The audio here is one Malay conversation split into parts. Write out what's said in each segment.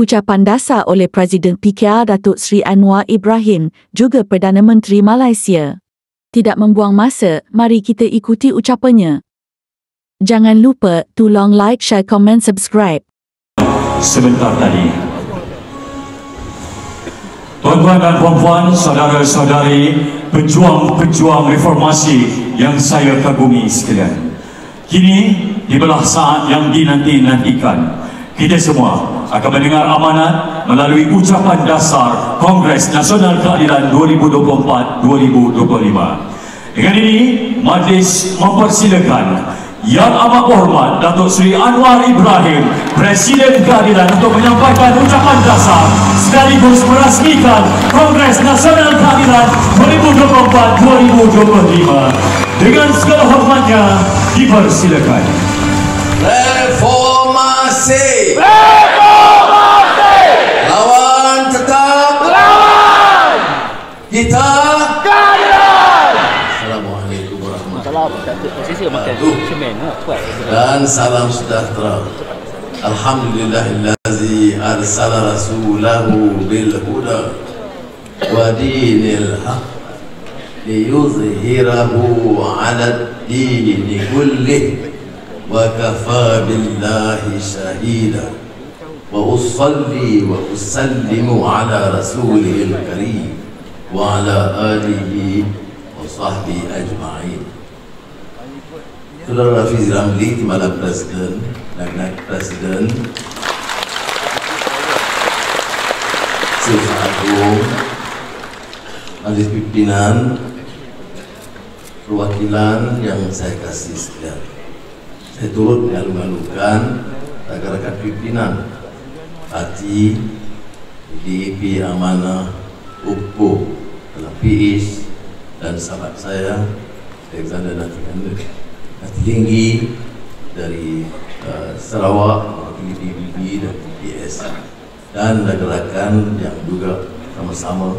Ucapan dasar oleh Presiden PKR Datuk Seri Anwar Ibrahim, juga Perdana Menteri Malaysia. Tidak membuang masa, mari kita ikuti ucapannya. Jangan lupa, tolong like, share, komen, subscribe. Sebentar tadi, tuan-tuan dan puan-puan, saudara-saudari, pejuang-pejuang reformasi yang saya kagumi sekalian, kini dibelah saat yang dinanti-nantikan. Kita semua akan mendengar amanat melalui ucapan dasar Kongres Nasional Keadilan 2024-2025. Dengan ini, Majlis mempersilakan Yang Amat Berhormat Datuk Seri Anwar Ibrahim, Presiden Keadilan, untuk menyampaikan ucapan dasar sekaligus merasmikan Kongres Nasional Keadilan 2024-2025. Dengan segala hormatnya, dipersilakan. Reformasi. Reformasi. Lawan tetap. Lawan. Kita keadilan. Assalamualaikum warahmatullahi wabarakatuh. Dan salam sejahtera. Alhamdulillahillazi arsala rasulahu bil huda wa dinil haq liyuzhirahu 'ala ad-dini kullih. وكفى بالله شهيدا وأصلي وأسلم على رسوله الكريم وعلى آله وصحبه أجمعين. Saudara Rafizi Ramli, Timbalan Presiden dan Presiden Sultan Agung, Majlis Pimpinan, perwakilan yang saya kasih sekalian, saya turut mengalu-alukan rakan-rakan pimpinan Parti, DAP, Amanah, UPO, PIS, dan sahabat saya Alexander Natilinggi dari Sarawak, mewakili PBB dan PPS, dan rakan-rakan yang juga sama-sama.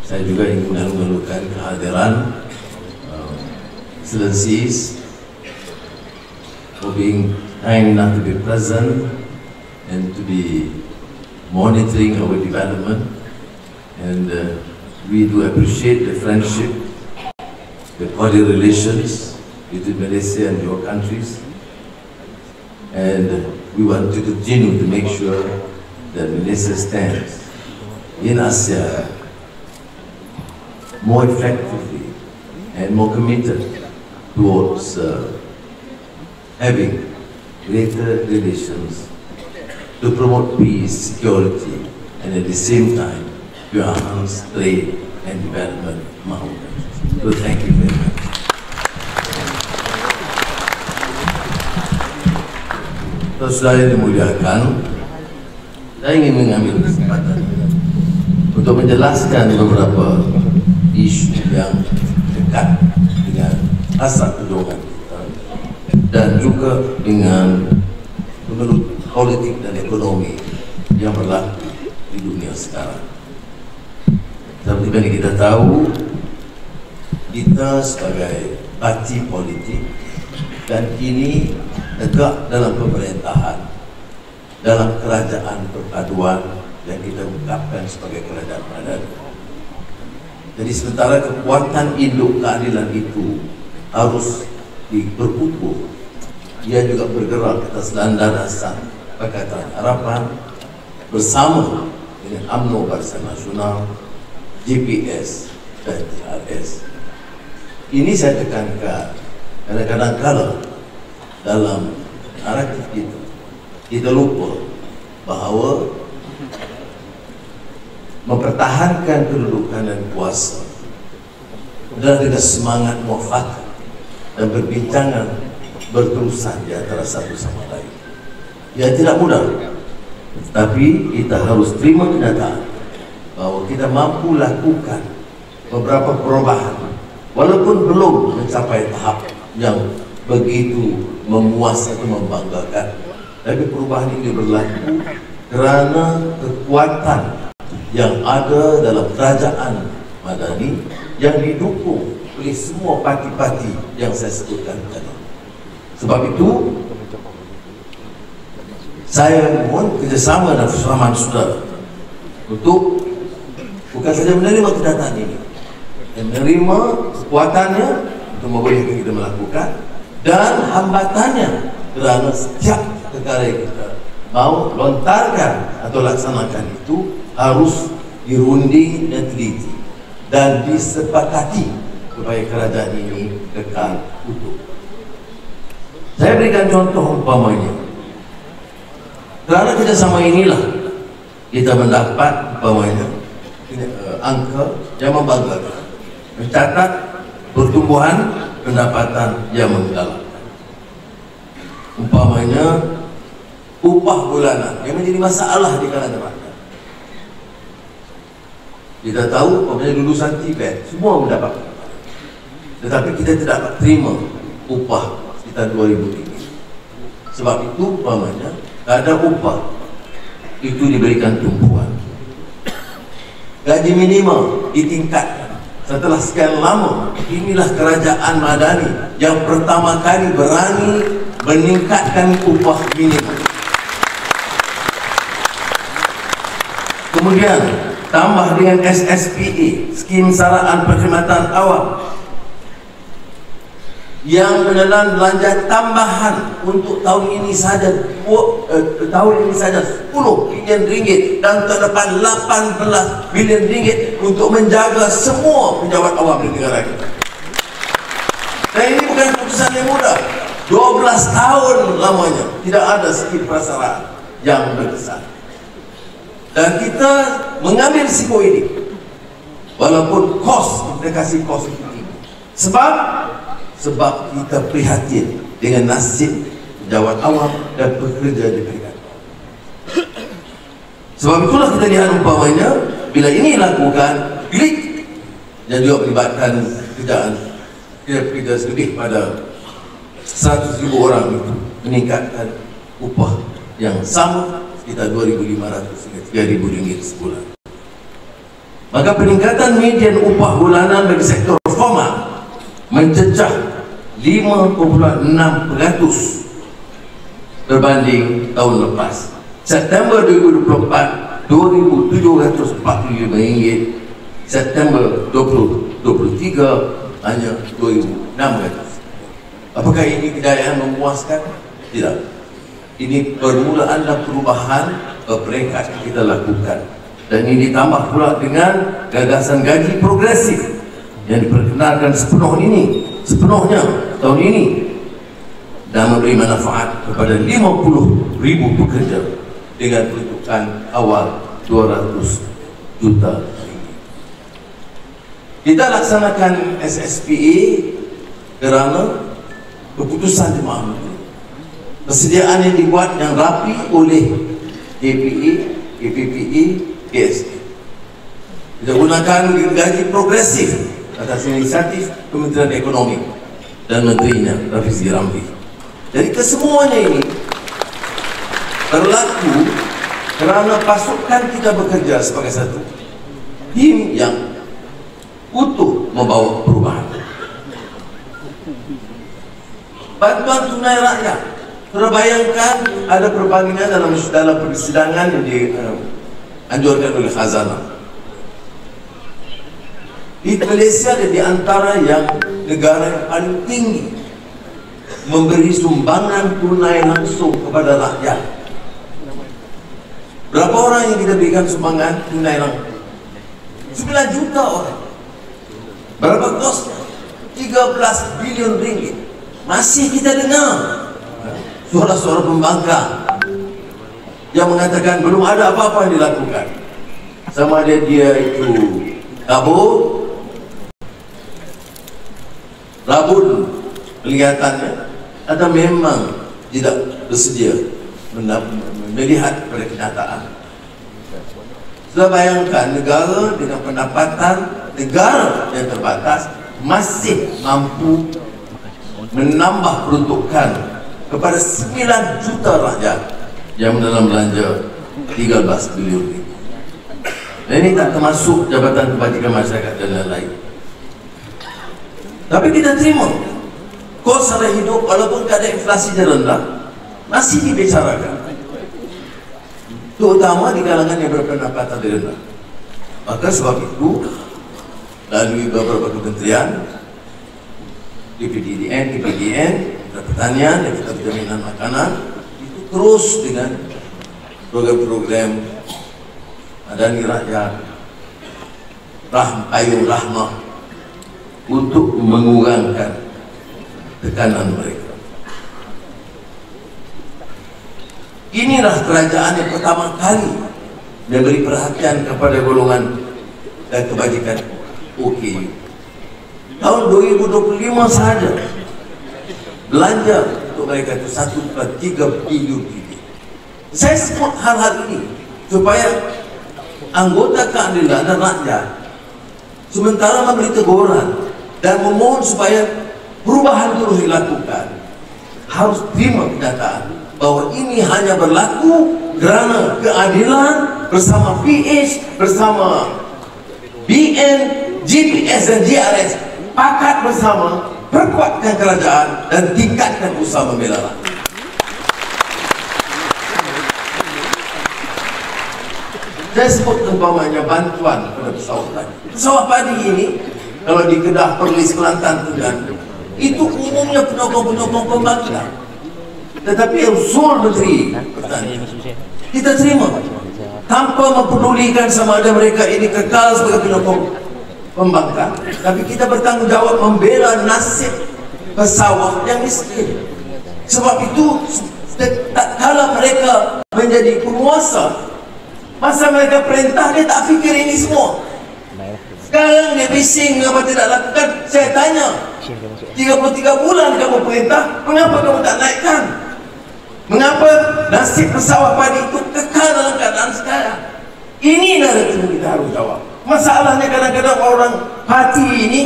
Saya juga ingin mengalu-alukan kehadiran Excellencies for being kind enough to be present and to be monitoring our development, and we do appreciate the friendship, the cordial relations between Malaysia and your countries, and we want to continue to make sure that Malaysia stands in ASEAN more effectively and more committed towards having greater relations to promote peace, security, and at the same time to enhance trade and development among countries. So thank you very much. Saudara yang dimuliakan, saya ingin mengambil kesempatan untuk menjelaskan beberapa isu yang dekat dengan asas perjuangan dan juga dengan menurut politik dan ekonomi yang berlaku di dunia sekarang. Seperti yang kita tahu, kita sebagai parti politik dan kini tegak dalam pemerintahan, dalam kerajaan perpaduan yang kita ungkapkan sebagai kerajaan padat. Jadi sementara kekuatan induk keadilan itu harus berkumpul, ia juga bergerak atas landasan Pakatan Harapan bersama dengan UMNO Barisan Nasional, JPS dan JRS. Ini saya tekankan kadang-kadang kala dalam naratif kita lupa bahawa mempertahankan kedudukan dan kuasa adalah dengan semangat muafakat dan perbincangan berterusan di antara satu sama lain. Ya, tidak mudah, tapi kita harus terima kenyataan bahwa kita mampu lakukan beberapa perubahan walaupun belum mencapai tahap yang begitu memuaskan atau membanggakan. Tapi perubahan ini berlaku kerana kekuatan yang ada dalam kerajaan Madani yang didukung oleh semua parti-parti yang saya sebutkan tadi. Sebab itu Saya mohon kerjasama dan kesepahaman saudara untuk bukan saja menerima kedatangan ini, menerima kekuatannya untuk membolehkan kita melakukan, dan hambatannya kerana setiap perkara yang kita mau lontarkan atau laksanakan itu harus dirunding dan teliti dan disepakati supaya kerajaan ini kekal utuh. Saya berikan contoh umpamanya, kerana kerjasama inilah kita mendapat umpamanya angka yang membanggakan, mencatat pertumbuhan pendapatan yang menggalakkan. Umpamanya upah bulanan yang menjadi masalah di kalangan rakyat. Kita tahu umpamanya lulusan Tibet semua mendapat, tetapi kita tidak dapat terima upah sekitar 2,000 ringgit. Sebab itu umpamanya ada upah itu diberikan tumpuan, gaji minimum ditingkatkan. Setelah sekian lama, inilah kerajaan Madani yang pertama kali berani meningkatkan upah minimum. Kemudian tambah dengan SSPA, Skim Saraan Perkhidmatan Awam, yang menelan belanja tambahan untuk tahun ini saja 10 bilion ringgit dan terdapat 18 bilion ringgit untuk menjaga semua pejabat awam di negara kita. Dan ini bukan keputusan yang mudah. 12 tahun lamanya tidak ada skim prasaraan yang berkesan. Dan kita mengambil risiko ini walaupun kos, implikasi kos itu tinggi. Sebab kita prihatin dengan nasib pejabat awam dan pekerja di peringkat. Sebab itulah kita lihat umpamanya bila ini dilakukan klik dan juga melibatkan kerja lebih pada 100,000 orang itu meningkatkan upah yang sama sekitar 2,500 hingga 3,000 ringgit sebulan. Maka peningkatan median upah bulanan bagi sektor formal mencecah 5,6% berbanding tahun lepas. September 2024 2,745 ringgit, September 2023 hanya 2,600. Apakah ini kejayaan memuaskan? Tidak. Ini permulaan dan perubahan peringkat yang kita lakukan, dan ini ditambah pula dengan gagasan gaji progresif yang diperkenalkan sepenuhnya tahun ini dan memberi manfaat kepada 50,000 pekerja dengan peruntukan awal 200 juta ringgit. Kita laksanakan SSPA kerana keputusan Jemaah Menteri, persediaan yang dibuat yang rapi oleh KPA, KPPA, KSA. Kita gunakan gaji progresif atas inisiatif Kementerian Ekonomi dan Menterinya Rafizi Ramli. Jadi kesemuanya ini berlaku kerana pasukan kita bekerja sebagai satu tim yang utuh membawa perubahan. Bantuan tunai rakyat, terbayangkan ada perbandingan dalam persidangan yang dianjurkan oleh Khazanah. Di Malaysia ada di antara yang negara yang paling tinggi memberi sumbangan tunai langsung kepada rakyat. Berapa orang yang kita berikan sumbangan tunai langsung? 9 juta orang. Berapa kosnya? 13 bilion ringgit. Masih kita dengar suara-suara pembangkang yang mengatakan belum ada apa-apa yang dilakukan. Sama ada dia itu kabur, rabun kelihatannya, atau memang tidak bersedia melihat pada kenyataan. Sudah bayangkan negara dengan pendapatan negara yang terbatas masih mampu menambah peruntukan kepada 9 juta rakyat yang dalam belanja 13 bilion ringgit. Dan ini tak termasuk Jabatan Kebajikan Masyarakat dan lain-lain. Tapi kita terima kos harga hidup walaupun kadar inflasi rendah masih dibicarakan. terutama di kalangan yang berpendapatan rendah. Maka sebab itu, melalui beberapa kementerian, DPDN, Pertanian, dan Jaminan Makanan, itu terus dengan program-program Madani Rakyat, Payung Rahmah, untuk mengurangkan tekanan mereka. Inilah kerajaan yang pertama kali memberi perhatian kepada golongan dan kebajikan OKU. Tahun 2025 saja belanja untuk mereka itu 1,3 bilion ringgit. Saya sebut hal-hal ini supaya anggota keadilan dan rakyat sementara memberi teguran dan memohon supaya perubahan terus dilakukan, harus terima kenyataan bahwa ini hanya berlaku kerana keadilan bersama PH, bersama BN, GPS dan GRS pakat bersama perkuatkan kerajaan dan tingkatkan usaha membela rakyat. Saya sebut umpamanya bantuan pada pesawat padi. Pesawat padi ini kalau di Kedah, Perlis, Kelantan, Terengganu, itu umumnya penyokong-penyokong pembangkit. Tetapi usul Menteri Pertanian kita terima tanpa mempedulikan sama ada mereka ini kekal sebagai penyokong pembangkang, tapi kita bertanggungjawab membela nasib pesawat yang miskin. Sebab itu tak kala mereka menjadi penguasa, masa mereka perintah dia tak fikir ini semua. Sekarang dia bising apa tidak lakukan. Saya tanya, 33 bulan kamu perintah, mengapa kamu tak naikkan? Mengapa nasib pesawat padi itu kekal dalam keadaan sekarang? Ini naratif yang kita harus jawab. Masalahnya kadang-kadang orang parti ini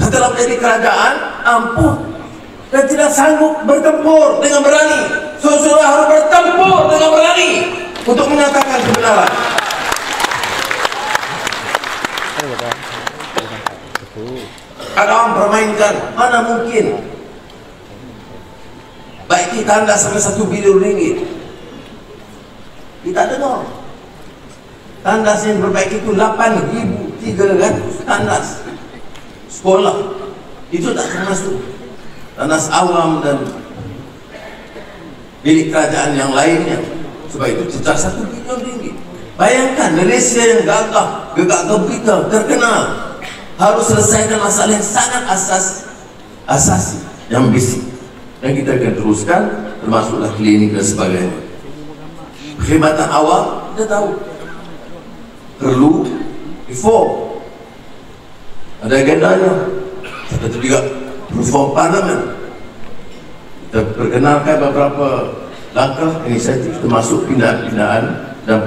setelah menjadi kerajaan ampuh dan tidak sanggup bertempur dengan berani. Saudara harus bertempur dengan berani untuk menyatakan kebenaran. Ada orang permainkan, mana mungkin baik kita anda sampai 1 bilion ringgit. Kita dengar tandas yang berbaik itu 8.300 tandas sekolah. Itu tak termasuk tandas awam dan milik kerajaan yang lainnya. Sebab itu cecah 1 bilion ringgit. Bayangkan Malaysia yang gagah, gegak gempita, terkenal, harus selesaikan masalah yang sangat asasi yang basic. Dan kita akan teruskan, termasuklah klinik dan sebagainya. Perkhidmatan awam kita tahu perlu reform, ada agendanya. Satu juga reform parlimen. Kita perkenalkan beberapa langkah inisiatif termasuk pindahan-pindahan dan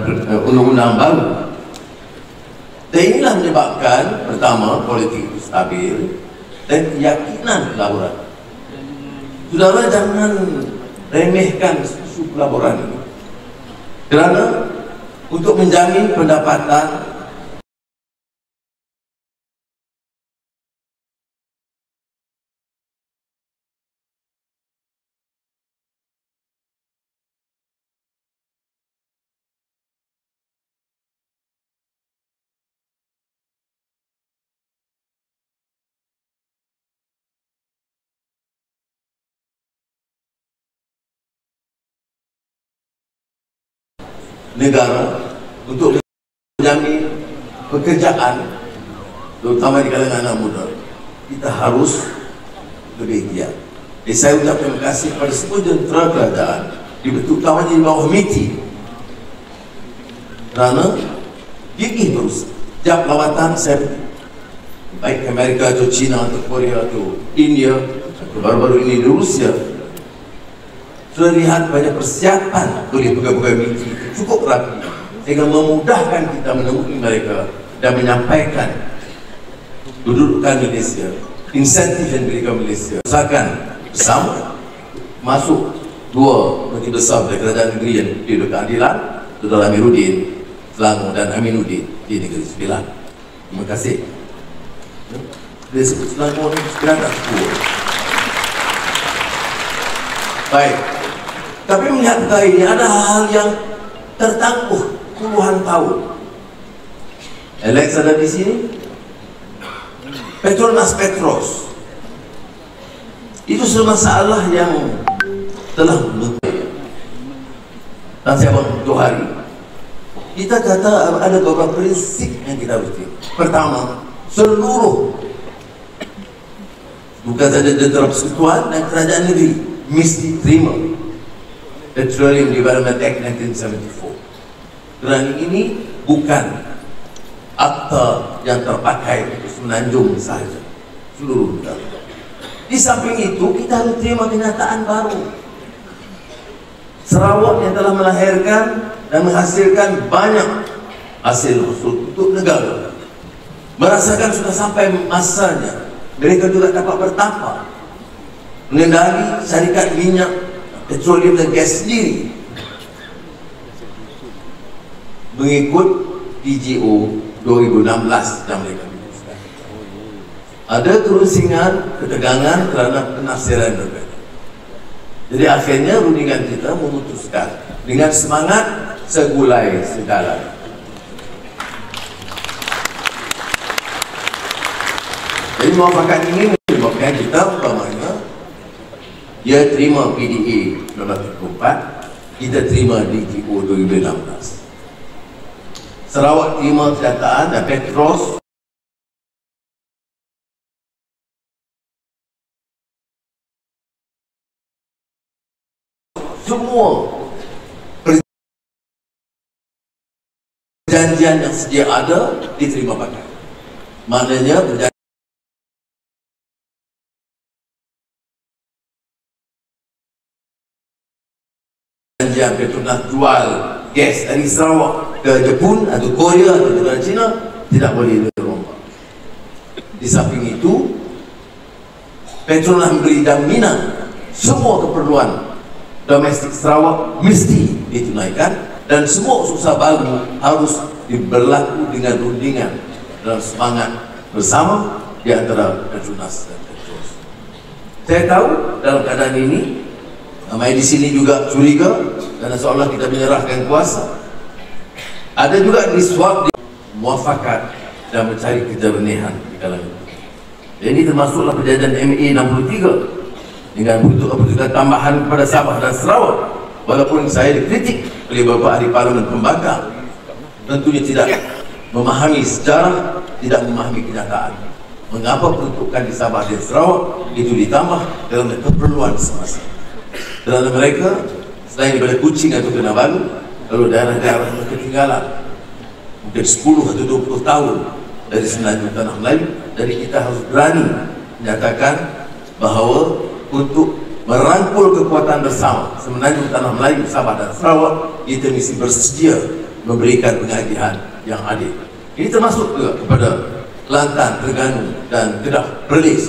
undang-undang baru. Dan inilah menyebabkan pertama politik itu stabil dan keyakinan pelaburan. Saudara jangan remehkan isu pelaburan ini, kerana untuk menjamin pendapatan negara untuk menjamin pekerjaan terutama di kalangan anak muda, kita harus lebih giat. Saya ucapkan terima kasih kepada semua jentera kerajaan, terutama di bawah MITI, kerana gigih terus. Setiap lawatan saya baik ke Amerika atau China atau Korea atau India atau baru-baru ini di Rusia, sudah lihat banyak persiapan oleh pegawai MITI cukup rapi sehingga memudahkan kita menemui mereka dan menyampaikan kedudukan Malaysia, insentif yang diberikan Malaysia. Usahakan bersama masuk 2 menteri besar dari kerajaan negeri yang di keadilan, Saudara Amiruddin Selangor dan Aminuddin di Negeri Sembilan. Terima kasih. Dia sebut Selangor 9 dan 10. Baik. Tapi melihat perkara ini ada hal yang tertangguh puluhan tahun. Alex ada di sini. Petronas Petros itu semua masalah yang telah dan saya buat 2 hari. Kita kata ada beberapa prinsip yang kita harus. Pertama, seluruh bukan saja tentara persekutuan dan kerajaan negeri mesti terima Petroleum Development Act 1974. Kerana ini bukan akta yang terpakai untuk Semenanjung sahaja, seluruh negara. Di samping itu, kita harus terima kenyataan baru. Sarawak yang telah melahirkan dan menghasilkan banyak hasil untuk negara, merasakan sudah sampai masanya mereka juga dapat bertambah mengendali syarikat minyak, petroleum dan gas sendiri mengikut DGO 2016 yang mereka putuskan. Ada kerusingan, ketegangan kerana penafsiran berbeda. Jadi akhirnya rundingan kita memutuskan dengan semangat segulai segala. Jadi muafakat ini menyebabkan kita umpamanya dia terima PDA 1974, kita terima DGO 2016. Sarawak terima kenyataan dan Petros semua perjanjian yang sedia ada diterima pakai. Maknanya perjanjian Petronas jual gas dari Sarawak ke Jepun atau Korea atau negara China tidak boleh dirombak. Di samping itu, Petronas memberi jaminan semua keperluan domestik Sarawak mesti ditunaikan dan semua usaha baru harus diberlaku dengan rundingan dalam semangat bersama di antara Petronas dan Petros. Saya tahu dalam keadaan ini ramai di sini juga curiga karena seolah kita menyerahkan kuasa. Ada juga riswah, muafakat dan mencari kejernihan di kalangan itu. Ini termasuklah perjanjian MA 63 dengan bentuk-bentuk tambahan kepada Sabah dan Sarawak. Walaupun saya dikritik oleh beberapa ahli parlimen pembangkang, tentunya tidak memahami sejarah, tidak memahami kenyataan. Mengapa peruntukan di Sabah dan Sarawak itu ditambah dalam keperluan semasa? Kerana mereka selain daripada Kuching atau Kinabalu, kalau daerah-daerah yang ketinggalan mungkin 10 atau 20 tahun dari Semenanjung Tanah Melayu, jadi kita harus berani menyatakan bahawa untuk merangkul kekuatan bersama Semenanjung Tanah Melayu, Sabah dan Sarawak, kita mesti bersedia memberikan pengajian yang adil. Ini termasuk juga kepada Kelantan, Terengganu dan Kedah, Perlis.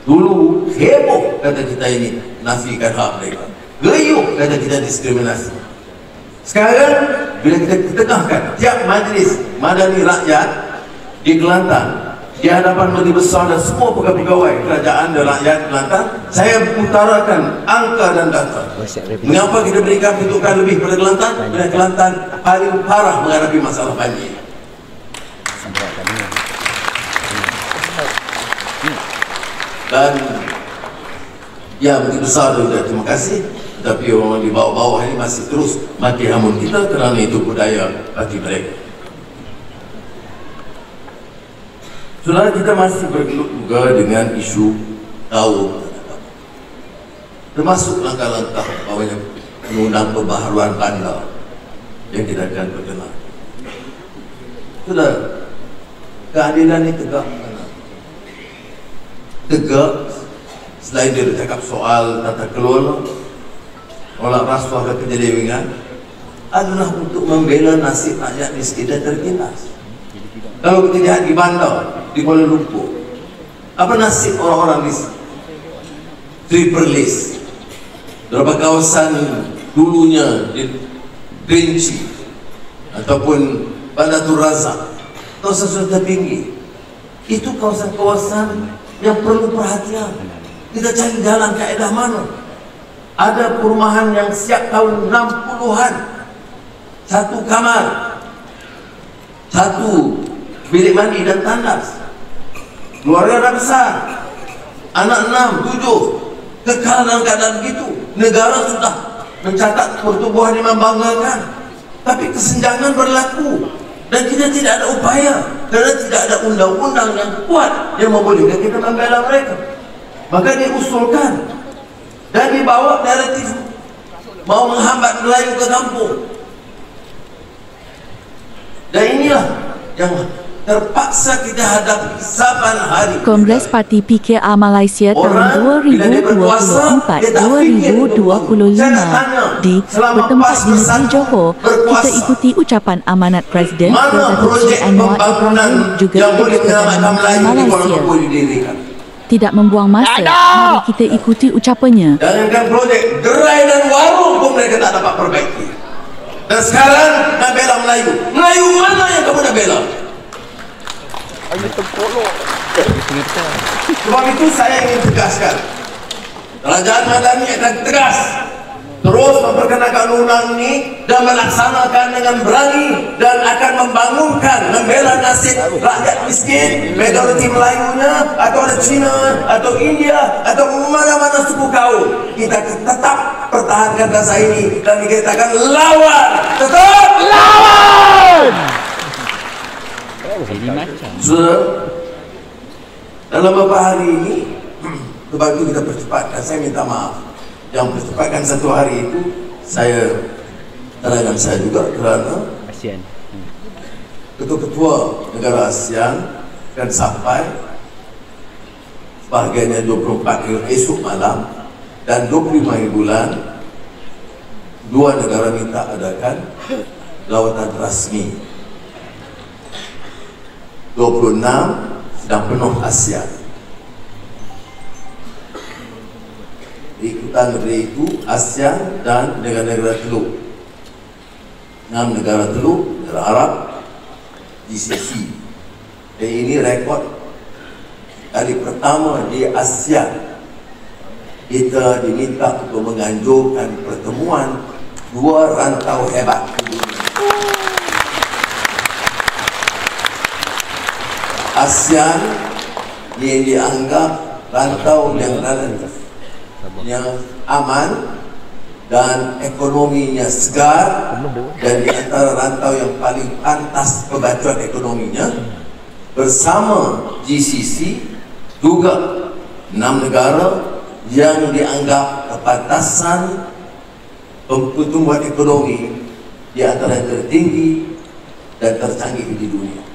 Dulu heboh kata kita ini nafikan hak mereka, gayuh kata kita diskriminasi. Sekarang bila kita ketengahkan tiap majlis madani rakyat di Kelantan di hadapan Menteri Besar dan semua pegawai kerajaan dan rakyat Kelantan, saya utarakan angka dan data. Mengapa kita berikan peruntukan lebih pada Kelantan? Kerana Kelantan paling parah menghadapi masalah banjir. Dan ya Menteri Besar juga terima kasih. Tapi orang di bawah-bawah ini masih terus mati hamun kita kerana itu budaya bagi mereka. Saudara, kita masih bergelut juga dengan isu kaum, termasuk langkah-langkah bawahnya mengundang pembaharuan bandar yang kita akan berkenal. Saudara, keadilan ini tegak. Tegak, selain dia bercakap soal tata kelola, tolak rasuah dan penyelewengan, adalah untuk membela nasib rakyat miskin dan tertindas. Kalau kita lihat di bandar di Kuala Lumpur, apa nasib orang-orang di Perlis, beberapa kawasan dulunya di Kerinci ataupun Bandatul Razak, kawasan tertinggi, itu kawasan-kawasan yang perlu perhatian. Kita cari jalan kaedah mana. Ada perumahan yang siap tahun 60-an satu kamar, satu bilik mandi dan tandas. Keluarga dah besar, anak 6, 7, kekal dalam keadaan begitu. Negara sudah mencatat pertumbuhan yang membanggakan, tapi kesenjangan berlaku dan kita tidak ada upaya kerana tidak ada undang-undang yang kuat yang membolehkan kita membela mereka. Maka diusulkan dan dibawa naratif mau menghambat Melayu ke kampung. Dan inilah yang terpaksa kita hadapi 8 hari. Kongres Parti PKR Malaysia tahun 2024-2025 di bertempat di negeri Johor, kita ikuti ucapan amanat Presiden Datuk Seri Anwar Ibrahim juga Perdana Menteri Malaysia. Tidak membuang masa, mari kita ikuti ucapannya. Jangankan projek gerai dan warung pun mereka tak dapat perbaiki. Dan sekarang nak bela Melayu. Melayu mana yang kamu nak bela? Sebab itu saya ingin tegaskan, Kerajaan Madani akan tegas terus memperkenalkan undang ini dan melaksanakan dengan berani dan akan membangunkan, membela nasib rakyat miskin, minoriti Melayunya atau ada Cina atau India atau mana-mana suku kaum. Kita tetap pertahankan rasa ini dan dikatakan lawan, tetap lawan. Dalam beberapa hari ini, sebab itu kita percepatkan. Saya minta maaf yang percepatkan 1 hari itu, saya terangkan saya juga kerana ketua-ketua negara ASEAN akan sampai sebahagiannya 24 esok malam dan 25 bulan 2 negara minta adakan lawatan rasmi. 26 sedang penuh ASEAN. Ikutan negeri itu ASEAN dan negara-negara teluk. 6 negara teluk, negara Arab, GCC. Dan ini rekod kali pertama di ASEAN kita diminta untuk menganjurkan pertemuan 2 rantau hebat di dunia. ASEAN yang dianggap rantau yang relatif, yang aman dan ekonominya segar, dan di antara rantau yang paling pantas pembacuan ekonominya bersama GCC juga 6 negara yang dianggap kepantasan pertumbuhan ekonomi di antara yang tertinggi dan tercanggih di dunia.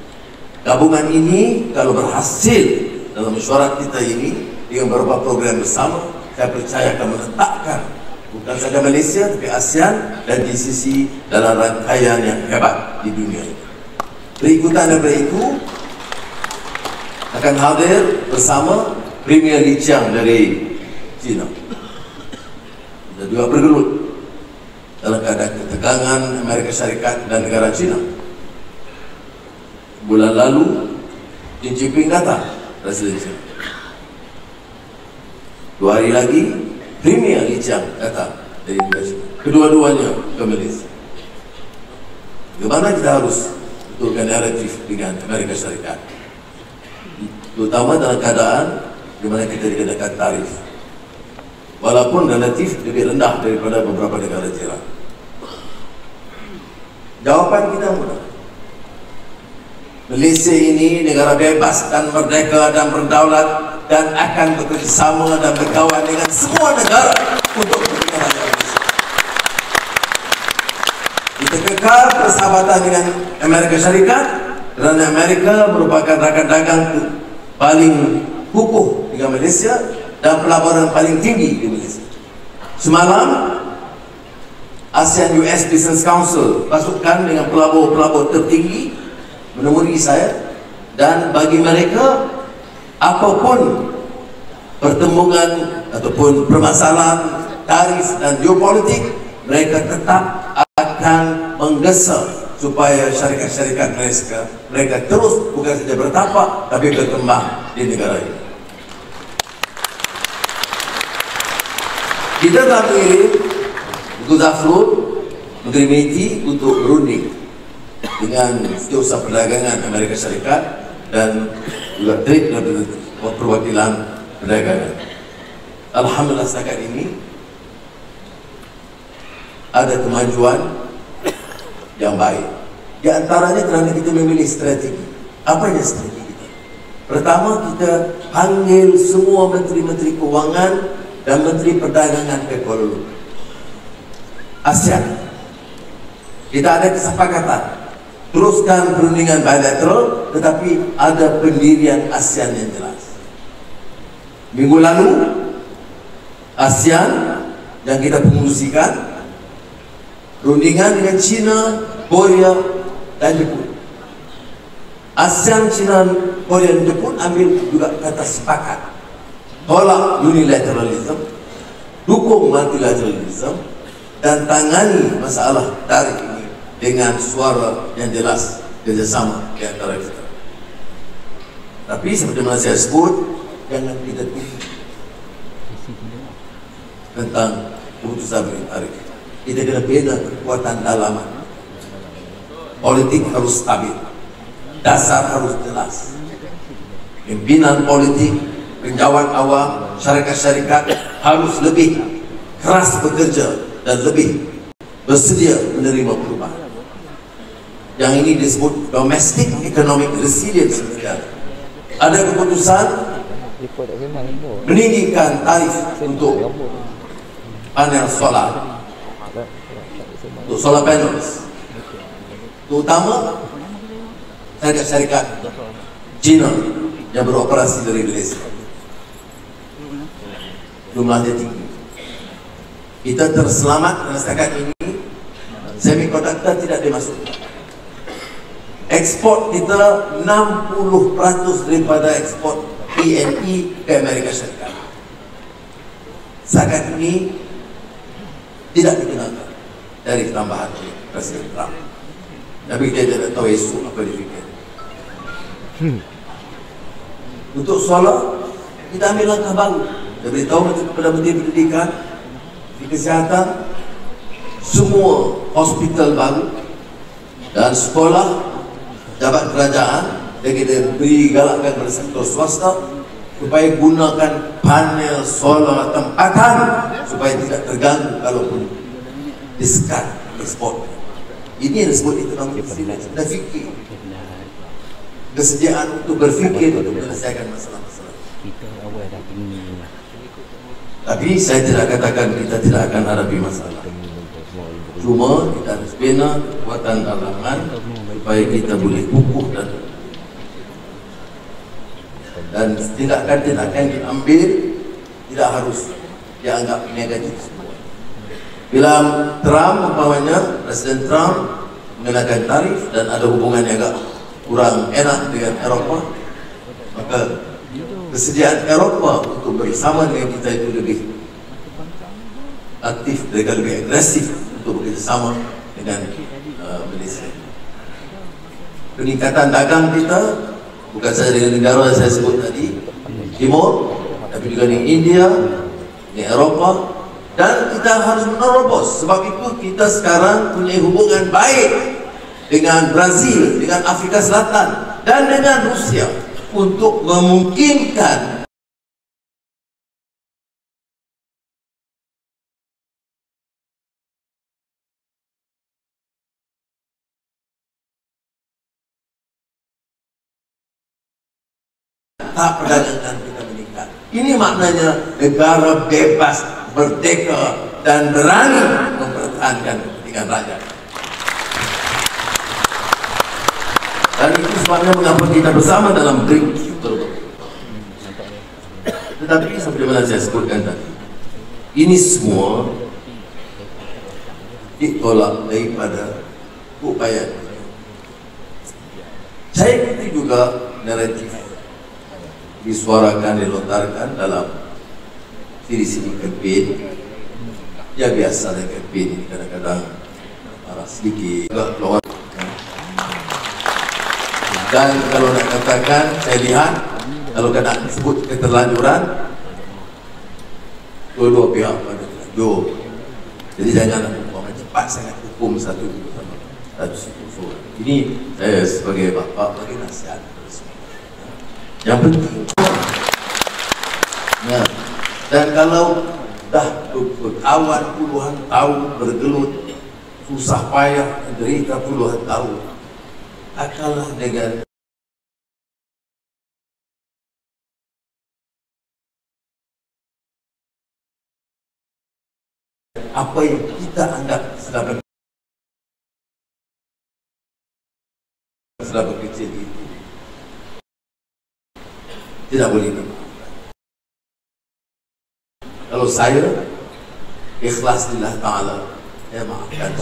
Gabungan ini kalau berhasil dalam mesyuarat kita ini dengan beberapa program bersama, saya percaya akan meletakkan bukan saja Malaysia tapi ASEAN dan GCC dalam rangkaian yang hebat di dunia ini. Berikutan daripada itu akan hadir bersama Premier Li Qiang dari China. Dan juga bergelut dalam keadaan ketegangan Amerika Syarikat dan negara China. Bulan lalu Xi Jinping datang, Presiden China. 2 hari lagi Premier Li Qiang datang dari Malaysia. Kedua-duanya ke Malaysia. Bagaimana kita harus betulkan naratif dengan Amerika Syarikat, terutama dalam keadaan di mana kita dikenakan tarif, walaupun relatif lebih rendah daripada beberapa negara jiran. Jawapan kita mudah. Malaysia ini negara bebas dan merdeka dan berdaulat dan akan bekerjasama dan berkawan dengan semua negara untuk kepentingan rakyat Malaysia. Kita kekal persahabatan dengan Amerika Syarikat kerana Amerika merupakan rakan dagang paling kukuh dengan Malaysia dan pelaburan paling tinggi di Malaysia. Semalam ASEAN US Business Council, pasukan dengan pelabur-pelabur tertinggi menemui saya, dan bagi mereka apapun pertembungan ataupun permasalahan tarif dan geopolitik, mereka tetap akan menggesa supaya syarikat-syarikat mereka terus bukan saja bertapak tapi berkembang di negara ini. Kita telah mengirim Gus Zafrul Menteri untuk berunding dengan Setiausaha Perdagangan Amerika Syarikat dan juga Trade Perwakilan Perdagangan. Alhamdulillah setakat ini ada kemajuan yang baik. Di antaranya kerana kita memilih strategi. Apa yang strategi kita? Pertama, kita panggil semua menteri-menteri kewangan dan menteri perdagangan ke Kuala Lumpur. ASEAN. Kita ada kesepakatan teruskan perundingan bilateral, tetapi ada pendirian ASEAN yang jelas. Minggu lalu ASEAN yang kita pengurusikan perundingan dengan China, Korea dan Jepun. ASEAN, China, Korea dan Jepun ambil juga kata sepakat tolak unilateralism, dukung multilateralism dan tangani masalah tarif ini dengan suara yang jelas, kerjasama di antara kita. Tapi seperti mana saya sebut, jangan kita tunggu tentang keputusan tarif. Kita kena bina kekuatan dalaman. Politik harus stabil, dasar harus jelas. Pimpinan politik, penjawat awam, syarikat-syarikat harus lebih keras bekerja dan lebih bersedia menerima perubahan. Yang ini disebut domestic economic resilience. Ada keputusan meninggikan tarif untuk panel solar, untuk solar panels, terutama syarikat-syarikat China yang beroperasi dari Malaysia. Jumlahnya tinggi. Kita terselamat karena setakat ini semikonduktor tidak dimasukkan. Ekspor kita 60% daripada ekspor TNI ke Amerika Syarikat. Setakat ini tidak digunakan dari tambahan Presiden Trump. Tapi kita tidak tahu esok apa difikir. Untuk solar, kita ambil langkah baru. Kita beritahu kepada Menteri Pendidikan, di kesihatan, semua hospital baru dan sekolah, jabat kerajaan, dan kita beri galakkan kepada sektor swasta supaya gunakan panel solar tempatan supaya tidak terganggu kalaupun disekat ekspor. Ini yang disebut ekonomi resilience dan fikir, kesediaan untuk berfikir untuk menyelesaikan masalah-masalah. Tapi saya tidak katakan kita tidak akan hadapi masalah. Cuma kita harus bina kekuatan dalaman supaya kita boleh kukuh dan tindakan-tindakan diambil tidak harus dianggap negatif semua. Bila Trump, umpamanya Presiden Trump mengenakan tarif dan ada hubungan yang agak kurang enak dengan Eropah, maka kesediaan Eropah untuk bersama dengan kita itu lebih aktif, lebih agresif untuk bekerjasama dengan Malaysia. Peningkatan dagang kita bukan saja dengan negara yang saya sebut tadi, Timur, tapi juga dengan India, dengan Eropah, dan kita harus menerobos. Sebab itu kita sekarang punya hubungan baik dengan Brazil, dengan Afrika Selatan, dan dengan Rusia untuk memungkinkan tahap perdagangan kita meningkat. Ini maknanya negara bebas, merdeka, dan berani mempertahankan kepentingan rakyat. Dan itu sebabnya mengapa kita bersama dalam BRICS. Tetapi seperti mana saya sebutkan tadi, ini semua ditolak daripada upaya. Saya ikuti juga naratif disuarakan, dilontarkan dalam siri-siri kempen. Ya biasa ada kempen ini kadang-kadang marah sedikit juga keluar. Dan kalau nak katakan, saya lihat kalau kena sebut keterlanjuran, dua-dua pihak pada terlanjur. Jadi jangan cepat sangat. hukum satu suku. Ini saya sebagai bapa bagi nasihat. Yang penting. Nah, dan kalau dah berkawan puluhan tahun bergelut, susah payah, derita puluhan tahun, akallah dengan apa yang kita anggap sudah berkecil itu tidak boleh dimaafkan. Kalau saya ikhlas lillah ta'ala, saya maafkan.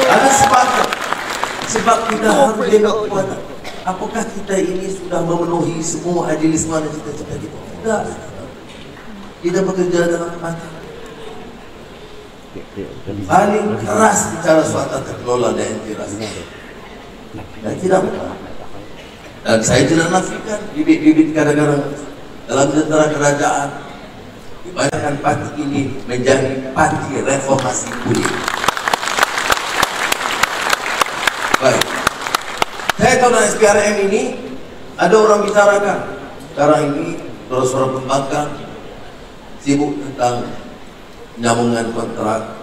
Ada sebab kita harus tengok kekuatan. Apakah kita ini sudah memenuhi semua idealisme dan cita-cita kita? Tidak. Kita bekerja dalam mata. Paling keras bicara suatu tata kelola dan intirasi. Dan tidak benar. Dan saya tidak nafikan bibit-bibit kadang-kadang dalam tentara kerajaan. Kebanyakan parti ini menjadi parti reformasi kulit. Baik. Saya tahu dalam SPRM ini ada orang bicarakan sekarang ini suara-suara pembangkang sibuk tentang penyambungan kontrak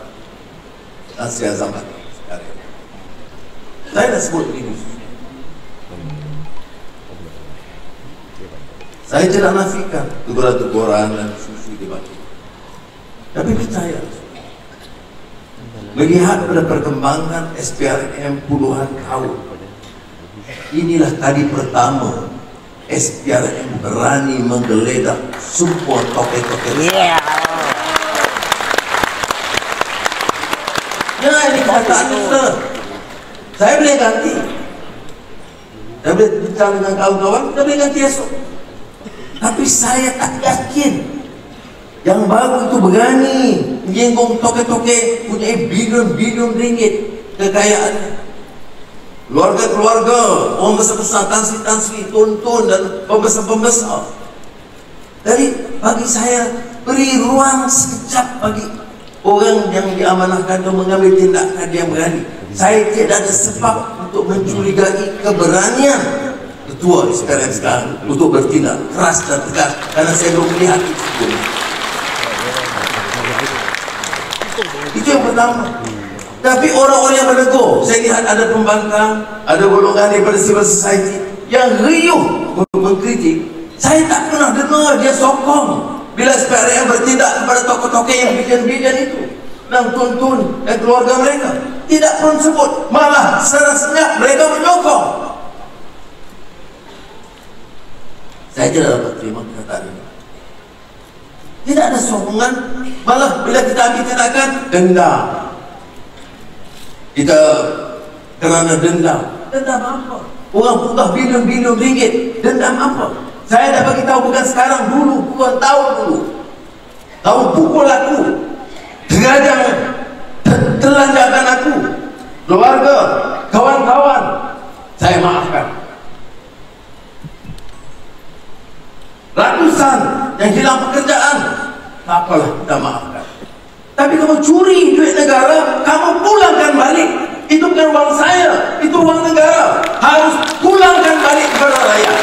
Asia Zaman. Saya dah sebut ini. Saya tidak nafikan teguran-teguran dan susu dibagi. Tapi percaya, melihat pada perkembangan SPRM puluhan tahun, inilah tadi pertama SPRM berani menggeledah semua tokoh-tokoh. Ya, ini kenyataan kita. Saya boleh ganti. Saya boleh bincang dengan kawan-kawan, saya boleh ganti esok. Tapi saya tak yakin yang baru itu berani menyinggung tokoh-tokoh punya bilion-bilion ringgit kekayaannya. Keluarga-keluarga, orang besar-besar, Tan-Sri, Tun dan pembesar-pembesar. Jadi bagi saya, beri ruang sekejap bagi orang yang diamanahkan untuk mengambil tindakan yang berani. Saya tidak ada sebab untuk mencurigai keberanian ketua SPRM sekarang untuk bertindak keras dan tegas, karena saya belum melihat itu. Itu yang pertama. Tapi orang-orang yang menegur, saya lihat ada pembangkang, ada golongan daripada civil society yang riuh mengkritik. Saya tak pernah dengar dia sokong bila SPRM bertindak kepada tokoh-tokoh yang bilion-bilion itu, dan Tun dan keluarga mereka. Tidak pun sebut, malah secara senyap mereka menyokong. Saya tidak dapat terima perkataan ini. Tidak ada sokongan, malah bila kita ambil tindakan, dendam. Kita kerana dendam apa? Orang punggah bilion-bilion ringgit, dendam apa? Saya dah bagi tahu, bukan sekarang, dulu, bukan tahun dulu. Tahu pukul aku, terajang, telanjangkan aku, keluarga, kawan-kawan, saya maafkan. Ratusan yang hilang pekerjaan, tak apalah, kita maafkan. Tapi kamu curi duit negara, kamu pulangkan balik. Itu bukan uang saya, itu uang negara. Harus pulangkan balik kepada rakyat.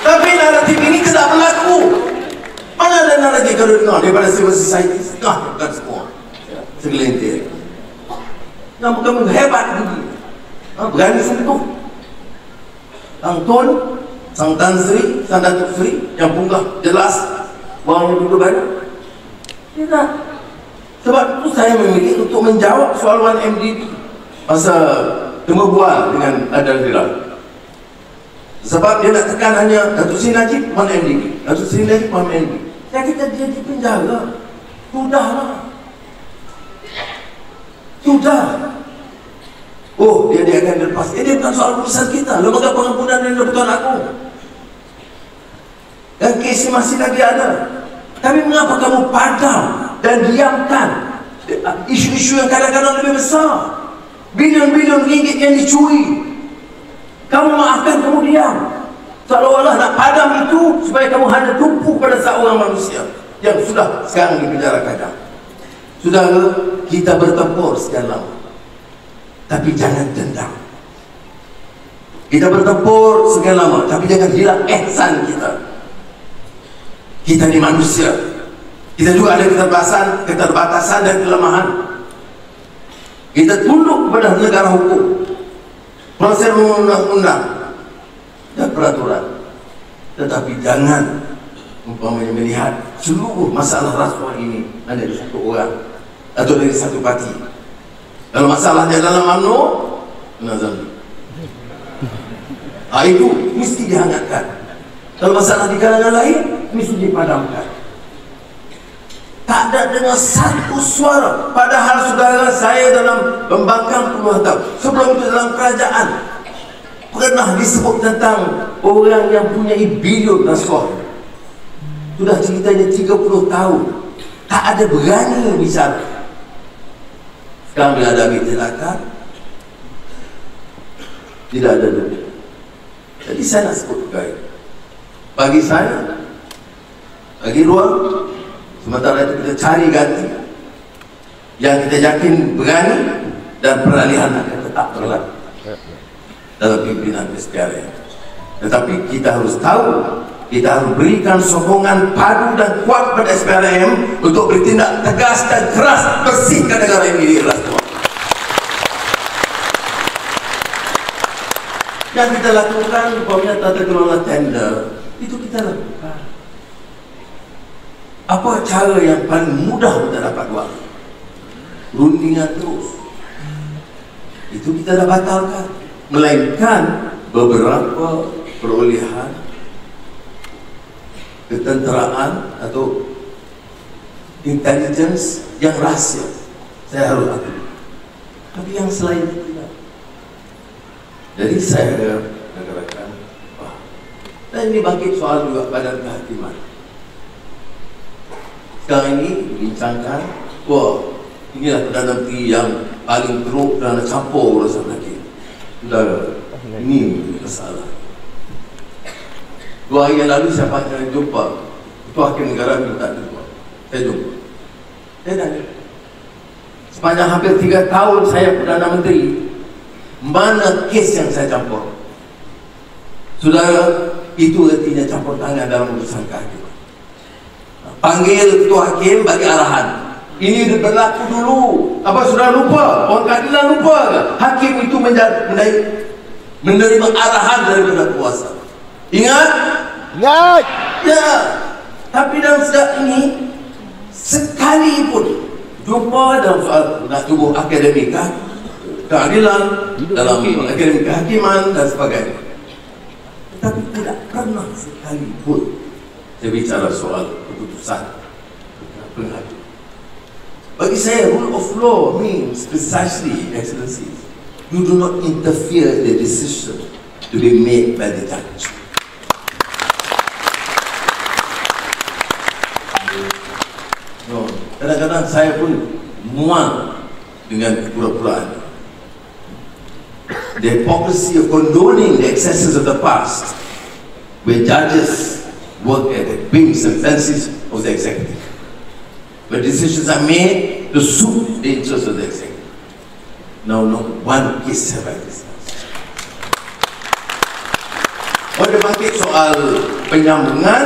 Tapi naratif ini tidak berlaku. Mana ada naratif kalau dengar daripada civil society? Bukan semua, segelintir. Kamu hebat begini, berani sentuh. Sang Tun, Sang Tan Sri, Sang Datuk Sri yang punggah jelas wang yang begitu banyak. Tidak. Sebab itu saya memilih untuk menjawab soal 1MDB masa temu bual dengan Adil. Sebab dia nak tekan hanya Datuk Seri Najib 1MDB, Datuk Seri Najib 1MDB. Saya kata dia di penjara. Sudahlah. Sudah. Oh, dia akan dilepas. Ini bukan soal urusan kita. Lembaga pengampunan dan Pertuan Agong. Dan kes masih lagi ada. Tapi mengapa kamu padam dan diamkan isu-isu yang kadang-kadang lebih besar? Bilion-bilion ringgit yang dicuri. Kamu maafkan, kamu diam. Seolah-olah nak padam itu supaya kamu hanya tumpu pada seorang manusia yang sudah sekarang di penjara kadang. Saudara, kita bertempur sekian lama, tapi jangan dendam. Kita bertempur sekian lama, tapi jangan hilang ihsan kita. Kita ni manusia. Kita juga ada keterbatasan dan kelemahan. Kita tunduk kepada negara hukum, proses undang-undang dan peraturan. Tetapi jangan umpamanya melihat seluruh masalah rasuah ini hanya dari satu orang atau dari satu parti. Kalau masalahnya dalam UMNO, nazam. Itu mesti dihangatkan. Kalau masalah di kalangan lain, mesti dipadamkan. Tak ada dengan satu suara. Padahal saudara, saya dalam pembangkang puluhan tahun, sebelum itu dalam kerajaan, pernah disebut tentang orang yang punya bilion rasuah. Sudah ceritanya 30 tahun, tak ada berani bicara. Sekarang bila ada ambil tindakan, tidak ada duit. Jadi saya nak sebut perkara, bagi saya, bagi ruang, sementara itu kita cari ganti yang kita yakin berani dan peralihan akan tetap berlaku dalam pimpinan SPRM. Tetapi kita harus tahu, kita harus berikan sokongan padu dan kuat pada SPRM untuk bertindak tegas dan keras bersihkan negara ini dari rasuah. Yang kita lakukan, umpamanya tata kelola tender, itu kita lakukan. Apa cara yang paling mudah kita dapat uang? Rundingan terus. Itu kita dah batalkan. Melainkan beberapa perolehan ketenteraan atau intelligence yang rahsia, saya harus akui. Tapi yang selain itu tidak. Jadi saya mengatakan, dan ini bangkit soal juga Badan Kehakiman. Sekarang ini dibincangkan, inilah Perdana Menteri yang paling teruk dan campur urusan hakim. Sudah, ini masalah. 2 hari yang lalu saya jumpa Ketua Hakim Negara minta jumpa. Saya jumpa. Saya tanya, sepanjang hampir 3 tahun saya Perdana Menteri, mana kes yang saya campur? Saudara, itu artinya campur tangan dalam urusan kehakiman. Panggil Ketua Hakim bagi arahan. Ini berlaku dulu. Apa sudah lupa? Orang keadilan lupa ke? Hakim itu menerima arahan daripada kuasa. Ingat? Ingat. Ya. Tapi dalam sejak ini, sekalipun jumpa dalam soal tubuh akademik keadilan, dalam akademik kehakiman dan sebagainya, tetapi tidak pernah sekalipun saya bicara soal keputusan penghakim. Bagi saya, rule of law means precisely, Excellencies, you do not interfere in the decision to be made by the judge. No, kadang-kadang saya pun mual dengan pura-puraan. The hypocrisy of condoning the excesses of the past, where judges work at the whims and fancies of the executive, where decisions are made to suit the interests of the executive. Now, not one case have I discussed. Pada bangkit soal penyambungan,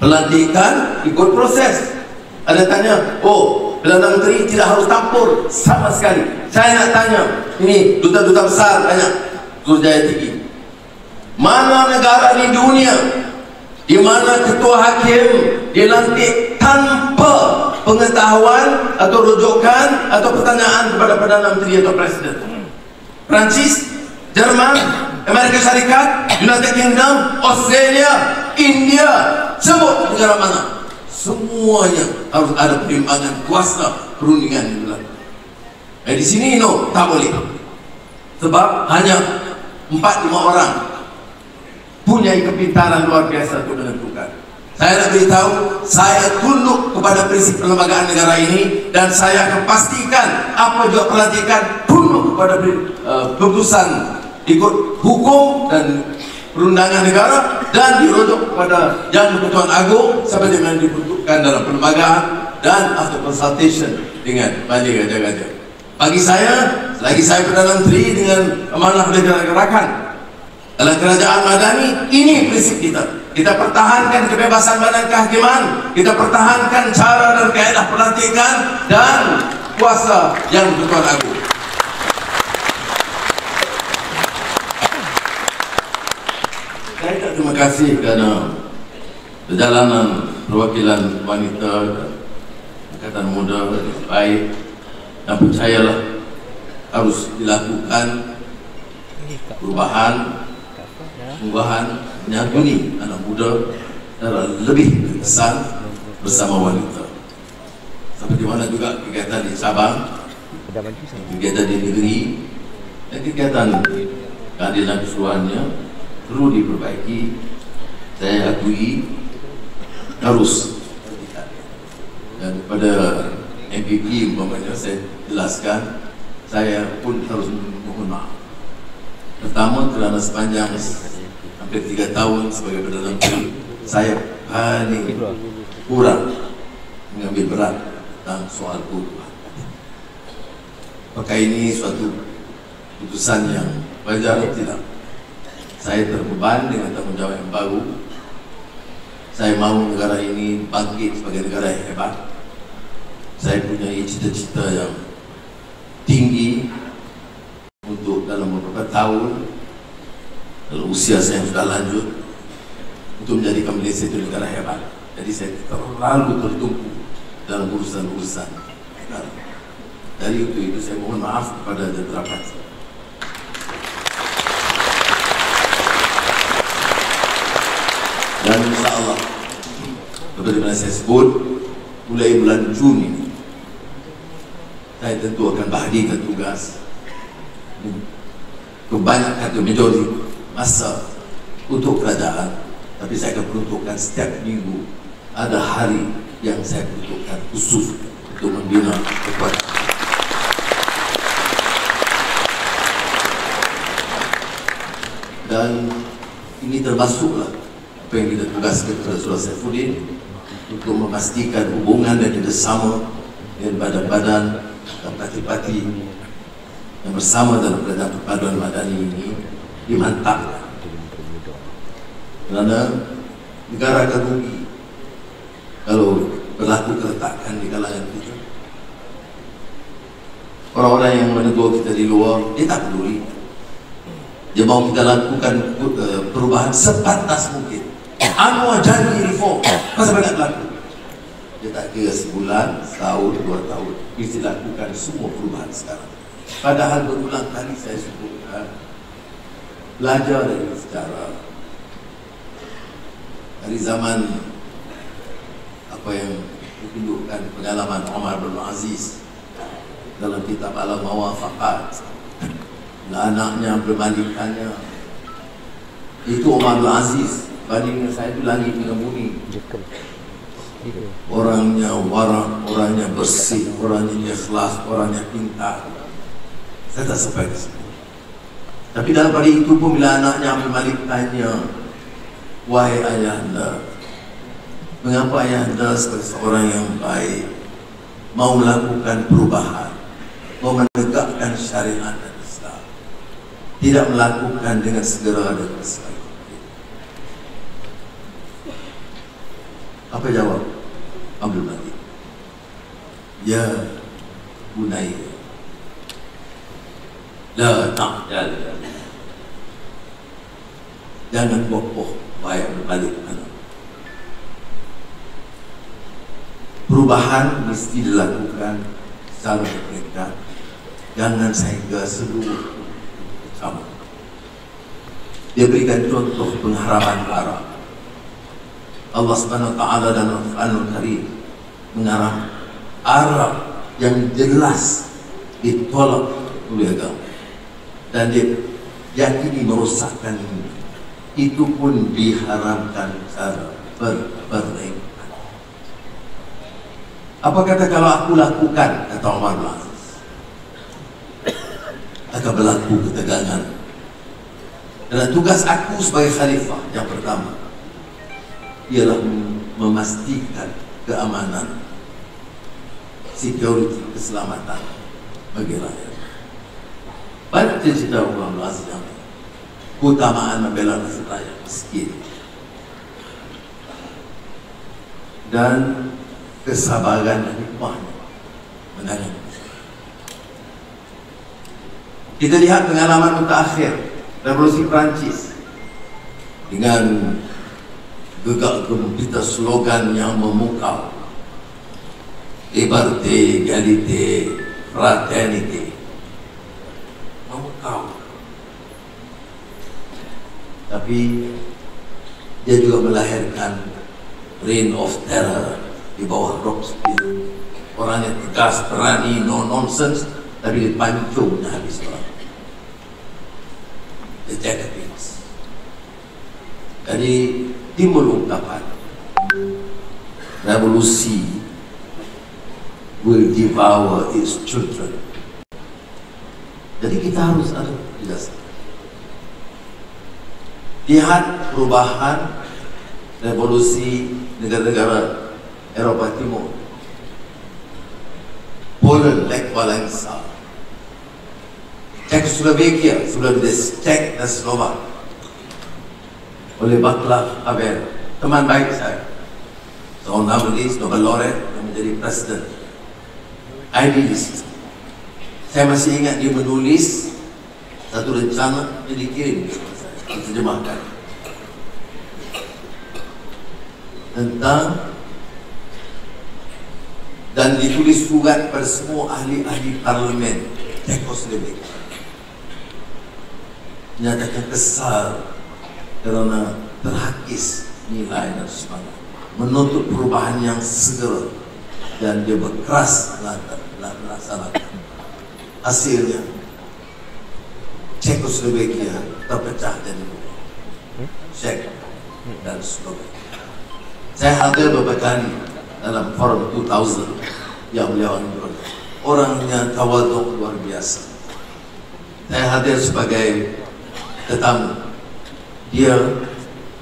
pelantikan, ikut proses. Ada tanya, Perdana Menteri tidak harus campur sama sekali. Saya nak tanya, ini duta-duta besar banyak, Suruhanjaya tinggi. Mana negara di dunia di mana ketua hakim dilantik tanpa pengetahuan atau rujukan atau pertanyaan kepada Perdana Menteri atau Presiden? Perancis, Jerman, Amerika Syarikat, United Kingdom, Australia, India, sebut negara mana, semuanya harus ada perimbangan kuasa perundingan itu. Di sini tak boleh, sebab hanya 4-5 orang punya kepintaran luar biasa untuk menentukan. Saya nak beritahu, saya tunduk kepada prinsip perlembagaan negara ini, dan saya akan pastikan apa juga pelantikan tunduk kepada keputusan ikut hukum dan perundangan negara dan dirujuk kepada Yang di-Pertuan Agong sampai dengan dibentukkan dalam perlembagaan dan after consultation dengan Balai Gajah-Gajah. Bagi saya, selagi saya Perdana Menteri dengan amanah negara-gerakan dalam kerajaan madani, ini prinsip kita. Kita pertahankan kebebasan badan kehakiman, kita pertahankan cara dan kaedah pelantikan dan kuasa Yang di-Pertuan Agong. Saya tak terima kasih kerana perjalanan perwakilan wanita dan Angkatan Muda baik, dan percayalah harus dilakukan perubahan, menyantuni anak muda secara lebih berkesan bersama wanita. Seperti mana juga kegiatan di Sabang, kegiatan di negeri, dan kegiatan keadilan keseluruhannya perlu diperbaiki. Saya akui harus, dan kepada MPP umpamanya saya jelaskan, saya pun harus mohon maaf. Pertama, kerana sepanjang hampir 3 tahun sebagai Perdana Menteri, saya paling kurang mengambil berat tentang soal perubahan. Apakah ini suatu putusan yang wajar atau tidak? Saya terbeban dengan tanggungjawab yang baru. Saya mahu negara ini bangkit sebagai negara yang hebat. Saya punya cita-cita yang tinggi untuk dalam beberapa tahun, dalam usia saya yang sudah lanjut, untuk menjadikan Malaysia itu negara hebat. Jadi saya terlalu tertumpu dalam urusan-urusan negara. Dari itu saya mohon maaf kepada Jendera Parti. Dan insyaAllah, seperti mana saya sebut, mulai bulan Jun ini, saya tentu akan bahagikan tugas kebanyakan atau majoriti masa untuk kerajaan. Tapi saya akan peruntukkan setiap minggu ada hari yang saya peruntukkan khusus untuk membina kekuatan. Dan ini termasuklah apa yang kita tugaskan kepada Saudara Saifuddin untuk memastikan hubungan dan kerjasama dengan badan-badan dan parti-parti yang bersama dalam Kerajaan Perpaduan Madani ini dimantapkan. Kerana negara akan rugi kalau berlaku keretakan di kalangan kita. Orang-orang yang menegur kita di luar, dia tak peduli. Dia mahu kita lakukan perubahan sepantas mungkin. Anwar janji reform, masa banyak berlaku. Dia tak kira sebulan, setahun, 2 tahun, mesti lakukan semua perubahan sekarang. Padahal berulang kali saya sebutkan, belajar dari sejarah, dari zaman apa yang ditunjukkan pengalaman Omar bin Aziz dalam kitab Al-Mawafaqat. Anaknya berbandingkannya, itu Omar bin Aziz, bandingnya saya itu langit dengan bumi. Orangnya warak, orangnya bersih, orangnya ikhlas, orangnya pintar. Saya tak sampai ke situ. Tapi dalam pada itu pun bila anaknya Abdul Malik tanya, wahai ayahanda, mengapa ayahanda sebagai seorang yang baik mau melakukan perubahan, mau menegakkan syariat dan Islam, tidak melakukan dengan segera dan bersekali? Apa jawab Abdul Malik? Ya bunayya, la ta'jal, jangan bohong wahai Abdul Malik. Perubahan mesti dilakukan secara berkelindan, jangan sehingga seluruh sama. Dia berikan contoh pengharapan Arab. Allah Subhanahu wa taala dalam Al-Qur'anul Karim mengarang Arab yang jelas ditolak oleh agama dan dia yakini merosakkan itu pun diharamkan secara berlebihan. Apa kata kalau aku lakukan, kata Omar bin Aziz, akan berlaku ketegangan Dan tugas aku sebagai khalifah yang pertama ialah memastikan keamanan, security, keselamatan bagi rakyat. Banyak cerita orang Aziz yang keutamaan membela rakyat miskin dan kesabaran dan hikmahnya menangani. Kita lihat pengalaman mutakhir Revolusi Perancis dengan gegak gempita slogan yang memukau Liberté, Égalité, Fraternité, memukau. Tapi dia juga melahirkan reign of terror di bawah Robespierre. Orang yang tegas, berani, no nonsense, tapi dipancungnya habis orang. The Jacobins. Jadi timbul ungkapan revolusi will devour its children. Jadi kita harus ada penjelasan. Lihat perubahan revolusi negara-negara Eropah Timur. Poland, Lech Walesa, Czechoslovakia sudah di-Czech dan Slovak oleh Václav Havel, teman baik saya, seorang novelis, Nobel laureate yang menjadi presiden, idealist. Saya masih ingat dia menulis satu rencana yang dikirim kepada saya, diterjemahkan tentang dan ditulis surat kepada semua ahli-ahli parlimen Czechoslovakia, menyatakan kesal kerana terhakis nilai dan semangat, menuntut perubahan yang segera, dan dia berkeras melaksanakan. Hasilnya Czechoslovakia terpecah jadi dua, Czech dan Slovakia. Saya hadir beberapa kali dalam forum 2000 yang beliau berada. Orangnya tawaduk luar biasa. Saya hadir sebagai tetamu. Dia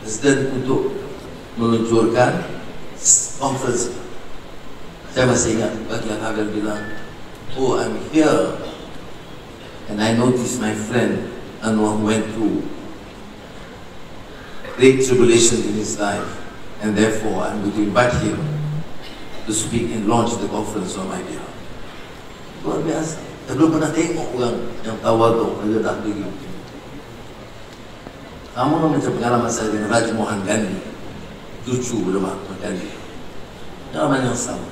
presiden untuk meluncurkan conference. Saya masih ingat Václav Havel bilang, "Oh, I'm here and I noticed my friend Anwar went through great tribulation in his life, and therefore I'm going to invite him to speak and launch the conference on my behalf." Luar biasa. Saya belum pernah tengok orang yang tawaduk rendah diri. Kamu macam pengalaman saya dengan Raja Mohan Gandhi, cucu Mahatma Gandhi, pengalaman yang sama.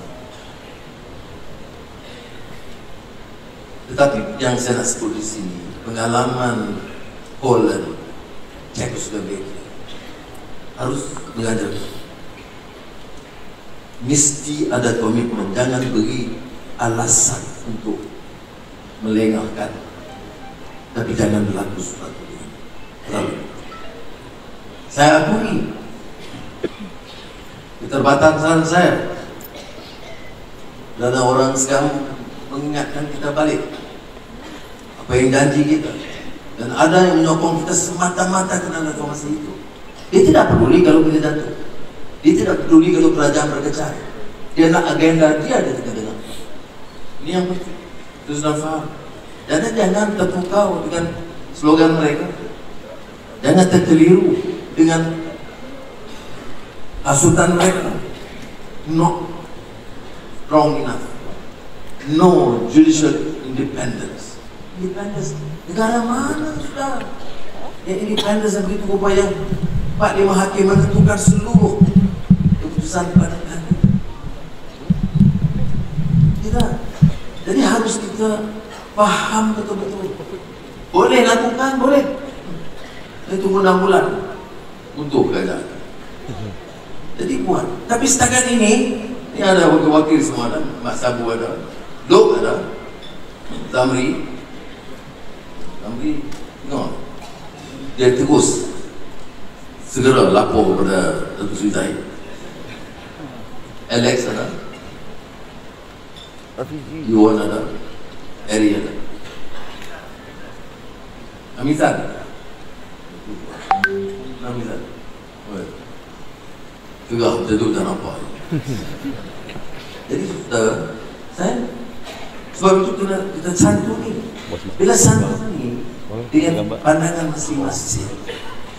Tetapi yang saya nak sebut di sini, pengalaman Poland, Czechoslovakia harus mengajar. Mesti ada komitmen, jangan beri alasan untuk melengahkan, tapi jangan berlaku sesuatu yang terlalu. Saya akui keterbatasan saya, dan orang sekarang mengingatkan kita balik apa yang janji kita, dan ada yang menyokong kita semata-mata kerana reformasi itu. Dia tidak peduli kalau kita jatuh, dia tidak peduli kalau kerajaan berkecah, dia nak agenda dia di tengah-tengah. Ini yang penting, itu sudah faham. Jangan terpukau dengan slogan mereka, jangan terkeliru dengan hasutan mereka. Not strong enough, no judicial independence. Independence negara mana sudah yang independence yang begitu rupa yang 4-5 hakim menentukan seluruh keputusan pengadilan. Tidak. Jadi harus kita faham betul-betul. Boleh lakukan, boleh. Saya tunggu 6 bulan untuk kerajaan. Jadi buat. Tapi setakat ini ada wakil-wakil semua ada. Mak Sabu ada, Dok ada, Zamri, no. Dia terus segera lapor kepada Datuk Seri Zahid. Alex ada, Yuan ada, Eri ada, Amisan, Alhamdulillah. Juga duduk dan nampak. Jadi saya sebab itu kita santuni. Bila santuni dengan pandangan masing-masing,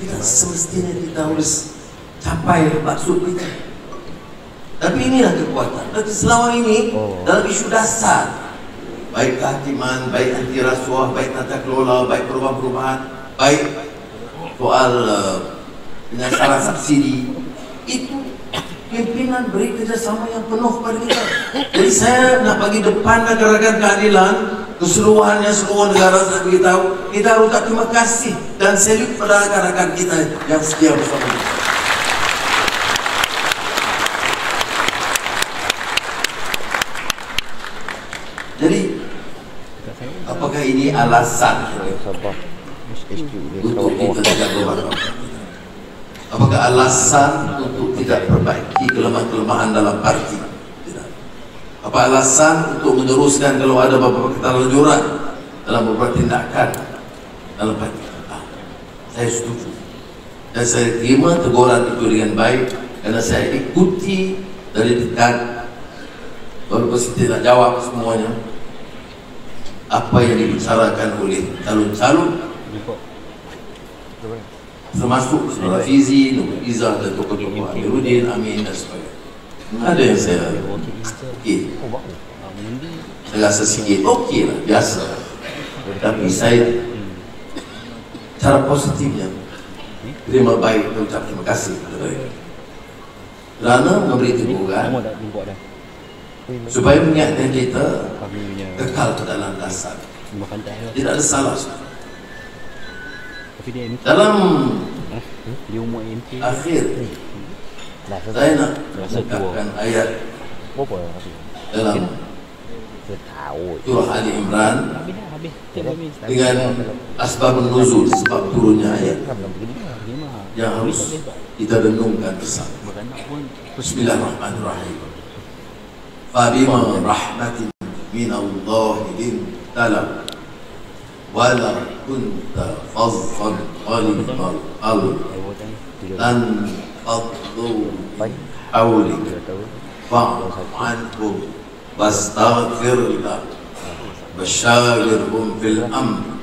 tidak semestinya kita harus capai maksud kita. Tapi inilah kekuatan. Tapi selama ini dalam isu dasar, baik kehakiman, baik anti rasuah, baik tata kelola, baik perubahan-perubahan, baik soal penyasaran subsidi, itu pimpinan beri kerjasama yang penuh kepada kita. Jadi saya nak bagi depan rakan-rakan keadilan keseluruhannya, seluruh negara saya beritahu, kita harus ucap terima kasih dan salut pada rakan-rakan kita yang setia bersama kita. Jadi apakah ini alasan untuk kita tidak berubah? Apakah alasan untuk tidak perbaiki kelemahan-kelemahan dalam parti? Tidak. Apa alasan untuk meneruskan kalau ada beberapa keterlanjuran dalam beberapa tindakan dalam parti? Saya setuju. Dan saya terima teguran itu dengan baik karena saya ikuti dari dekat, walaupun saya tidak jawab semuanya, apa yang dibicarakan oleh calon-calon termasuk Saudara Fizi, Nur Izzah dan tokoh-tokoh Amiruddin, Amin dan sebagainya. Ada yang saya saya rasa sikit okey lah, biasa. Tapi saya cara positifnya terima baik dan ucap terima kasih kepada mereka kerana memberi teguran supaya mengingatkan kita kekal ke dalam dasar. Tidak ada salah. Dalam akhir saya nak mengungkapkan ayat dalam surah Ali Imran dengan asbab nuzul, sebab turunnya ayat yang harus kita renungkan bersama. Bismillahirrahmanirrahim. Fabima rahmatin minallahi lintalam wala kunta fazzan ghalidhal qalbi lan faddu hawlika fa'fu anhum wastaghfir lahum wasyawirhum fil amr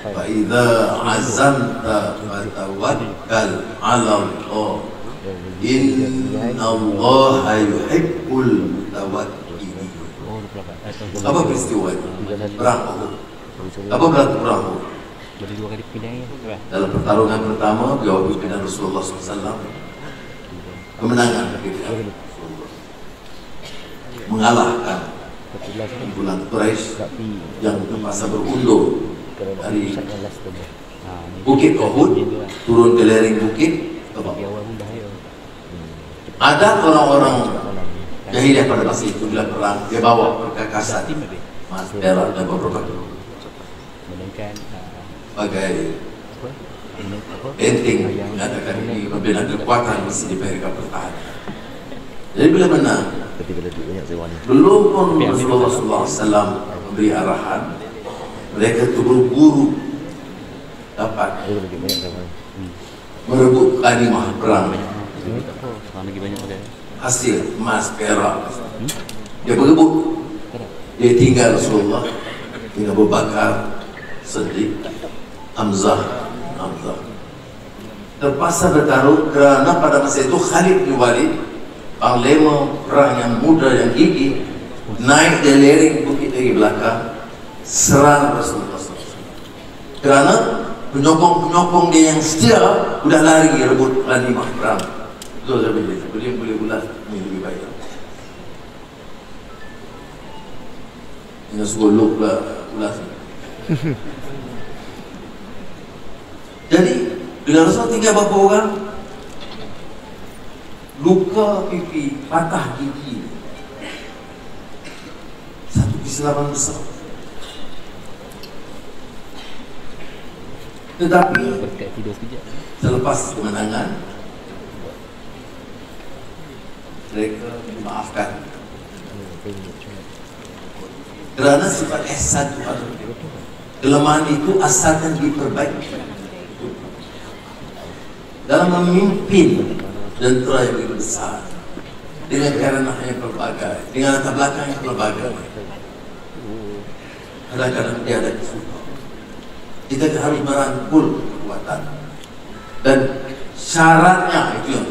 fa idza azamta fatawakkal 'ala Allah inna Allaha yuhibbul mutawakkilin. Apa peristiwa itu? Perang Uhud. Apa berlaku perang Uhud? Dalam pertarungan pertama, beliau pimpinan Rasulullah SAW kemenangan mengalahkan kumpulan Quraisy yang terpaksa berundur dari Bukit Uhud turun ke lereng bukit ke bawah. Ada orang-orang jahiliyah pada masa itu bila perang, dia bawa perkakasan, emas, perak dan beberapa sebagai benteng mengatakan ini membina kekuatan mesti diberikan pertahanan. Jadi bila menang, belum pun Rasulullah SAW memberi arahan, mereka terburu-buru dapat merebut ghanimah perang, hasil emas, perak. Dia berebut, dia tinggal Rasulullah, tinggal Abu Bakar, Siddiq, Hamzah. Terpaksa bertaruh kerana pada masa itu Khalid bin Walid, panglima perang yang muda yang gigih, naik dari lereng bukit dari belakang, serang Rasulullah SAW. Kerana penyokong-penyokong dia yang setia sudah lari rebut ghanimah perang. Betul saya bilang, beliau boleh ulas ini lebih baik. Ini sebuah lah ulas. Jadi bila Rasul tinggal berapa orang, luka pipi, patah gigi, satu kesilapan besar. Tetapi selepas kemenangan, mereka dimaafkan kerana sifat ihsan Tuhan. Kelemahan itu asalkan diperbaiki. dalam memimpin jentera yang begitu besar dengan kerana yang pelbagai, dengan latar belakang yang pelbagai. Kadang-kadang dia ada kesulitan. Kita harus merangkul kekuatan, dan syaratnya itu yang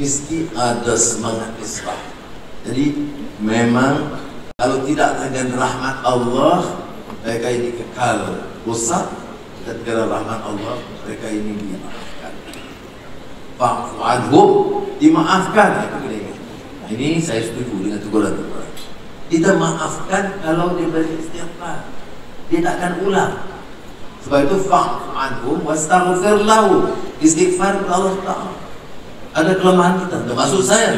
mesti ada semangat Islam. Jadi memang kalau tidak dengan rahmat Allah, mereka ini kekal dosa, dan dengan rahmat Allah mereka ini dimaafkan. Fa'fu anhum, dimaafkan. Ini saya setuju dengan teguran-teguran. Kita maafkan kalau dia beristighfar, dia tak akan ulang. Sebab itu fa'fu anhum wastaghfir lahu, istighfar kepada Allah Ta'ala. Ada kelemahan kita, termasuk saya.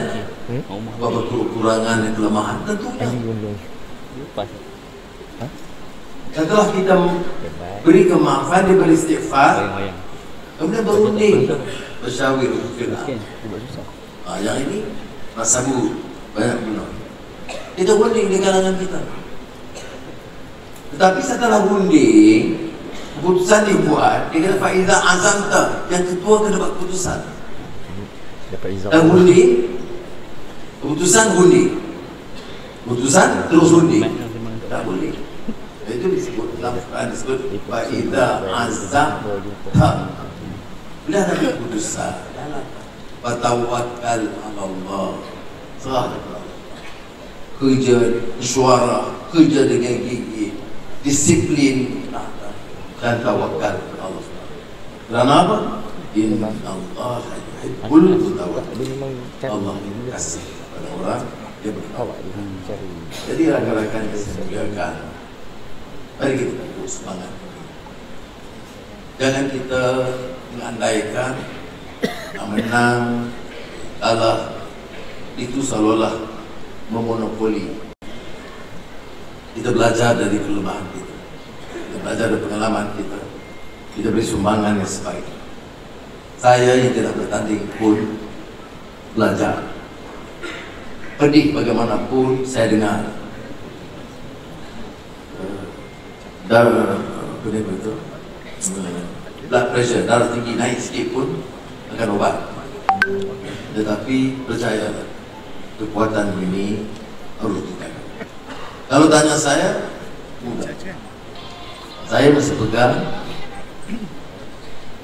Apa kekurangan dan kelemahan tentunya. Setelah kita beri kemaafan, dia beristighfar, kemudian berunding, bersyawir. Yang ini rasa buruk banyak guna. Kita runding di kalangan kita. Tetapi setelah runding, keputusan dibuat, dia kata faiza azamta, yang ketua kena buat keputusan. Dan runding, keputusan runding, keputusan terus runding, tak boleh. Itu disebut dalam Quran, disebut faiza azamta. Bila ada keputusan, Fatawakkal ala Allah, serah kepada Allah. Kerja suara, kerja dengan gigi, disiplin, dan tawakal kepada Allah. Kerana apa? Inna Allah yuhibbul mutawakkilin. Allah kasih kepada orang yang bertawakal. Jadi rakan-rakan yang saya muliakan, mari kita teguh semangat. Jangan kita mengandaikan menang, kalah itu seolah-olah memonopoli. Kita belajar dari kelemahan kita, kita belajar dari pengalaman kita, kita beri sumbangan yang sebaik. Saya yang tidak bertanding pun belajar. Pedih bagaimanapun saya dengar blood pressure, darah tinggi naik sedikit pun akan obat. Tetapi percaya, kekuatan ini harus dijaga. Kalau tanya saya, mudah. Saya masih pegang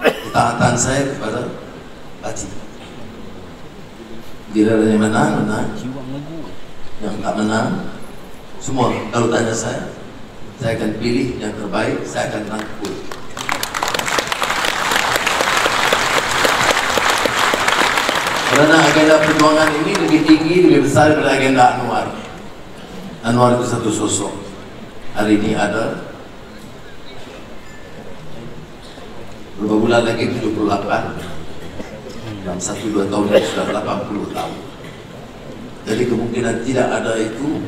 ketaatan saya kepada hati. Bila ada yang menang, menang. Yang tak menang, semua. Kalau tanya saya akan pilih yang terbaik, saya akan rangkul. Kerana agenda perjuangan ini lebih tinggi, lebih besar daripada agenda Anwar. Anwar itu satu sosok. Hari ini ada beberapa bulan lagi 78. Dalam 1-2 tahun ini sudah 80 tahun. Jadi kemungkinan tidak ada itu